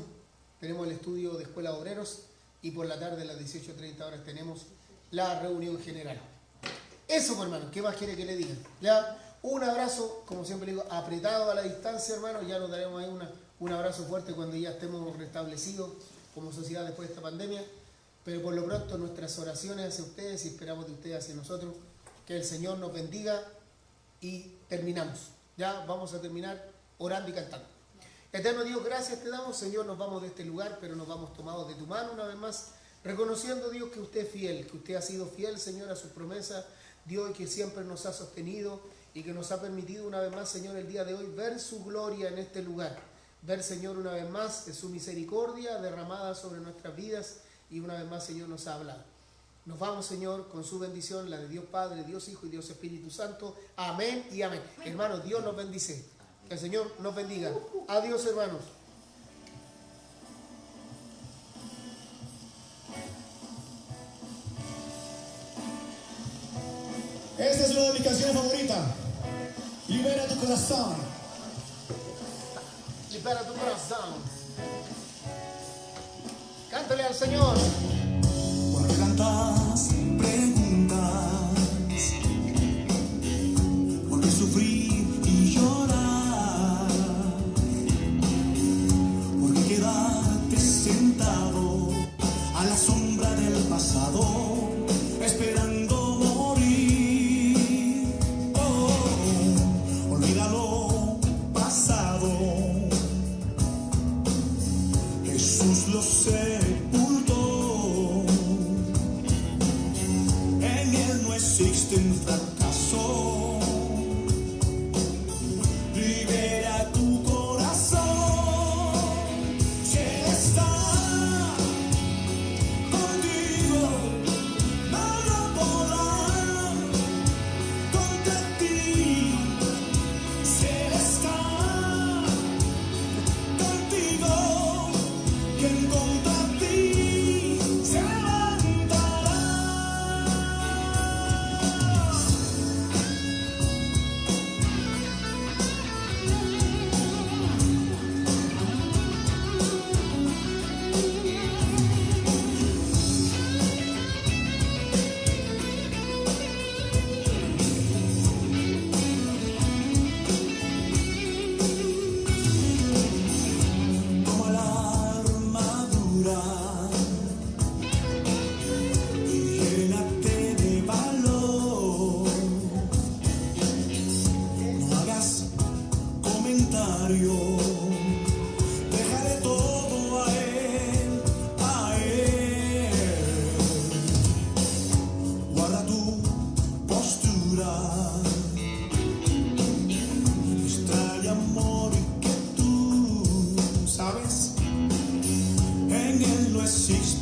tenemos el estudio de Escuela de Obreros y por la tarde a las 18:30 horas tenemos la reunión general. Eso, pues, hermano, ¿qué más quiere que le diga? Ya, un abrazo, como siempre digo, apretado a la distancia, hermano. Ya nos daremos ahí un abrazo fuerte cuando ya estemos restablecidos como sociedad después de esta pandemia. Pero por lo pronto nuestras oraciones hacia ustedes y esperamos de ustedes hacia nosotros. Que el Señor nos bendiga y terminamos. Ya vamos a terminar orando y cantando. Eterno Dios, gracias te damos, Señor. Nos vamos de este lugar, pero nos vamos tomados de tu mano una vez más. Reconociendo, Dios, que usted es fiel, que usted ha sido fiel, Señor, a sus promesas. Dios, y que siempre nos ha sostenido y que nos ha permitido una vez más, Señor, el día de hoy ver su gloria en este lugar. Ver, Señor, una vez más su misericordia derramada sobre nuestras vidas y una vez más, Señor, nos ha hablado. Nos vamos, Señor, con su bendición, la de Dios Padre, Dios Hijo y Dios Espíritu Santo. Amén y amén. Hermanos, Dios nos bendice. Que el Señor nos bendiga. Adiós, hermanos. Esta es una de mis canciones favoritas. Libera tu corazón. Libera tu corazón. Cántale al Señor. Cuando cantas, preguntas por qué sufrir y llorar, por qué quedarte sentado a la sombra del pasado, esperando morir. Olvida lo pasado. Jesús lo sepultó. En él no existe un fracaso. Libera tu corazón. Si él está contigo, nada podrá contra ti. Si él está contigo, quien contra ti se levantará. Toma la armadura existe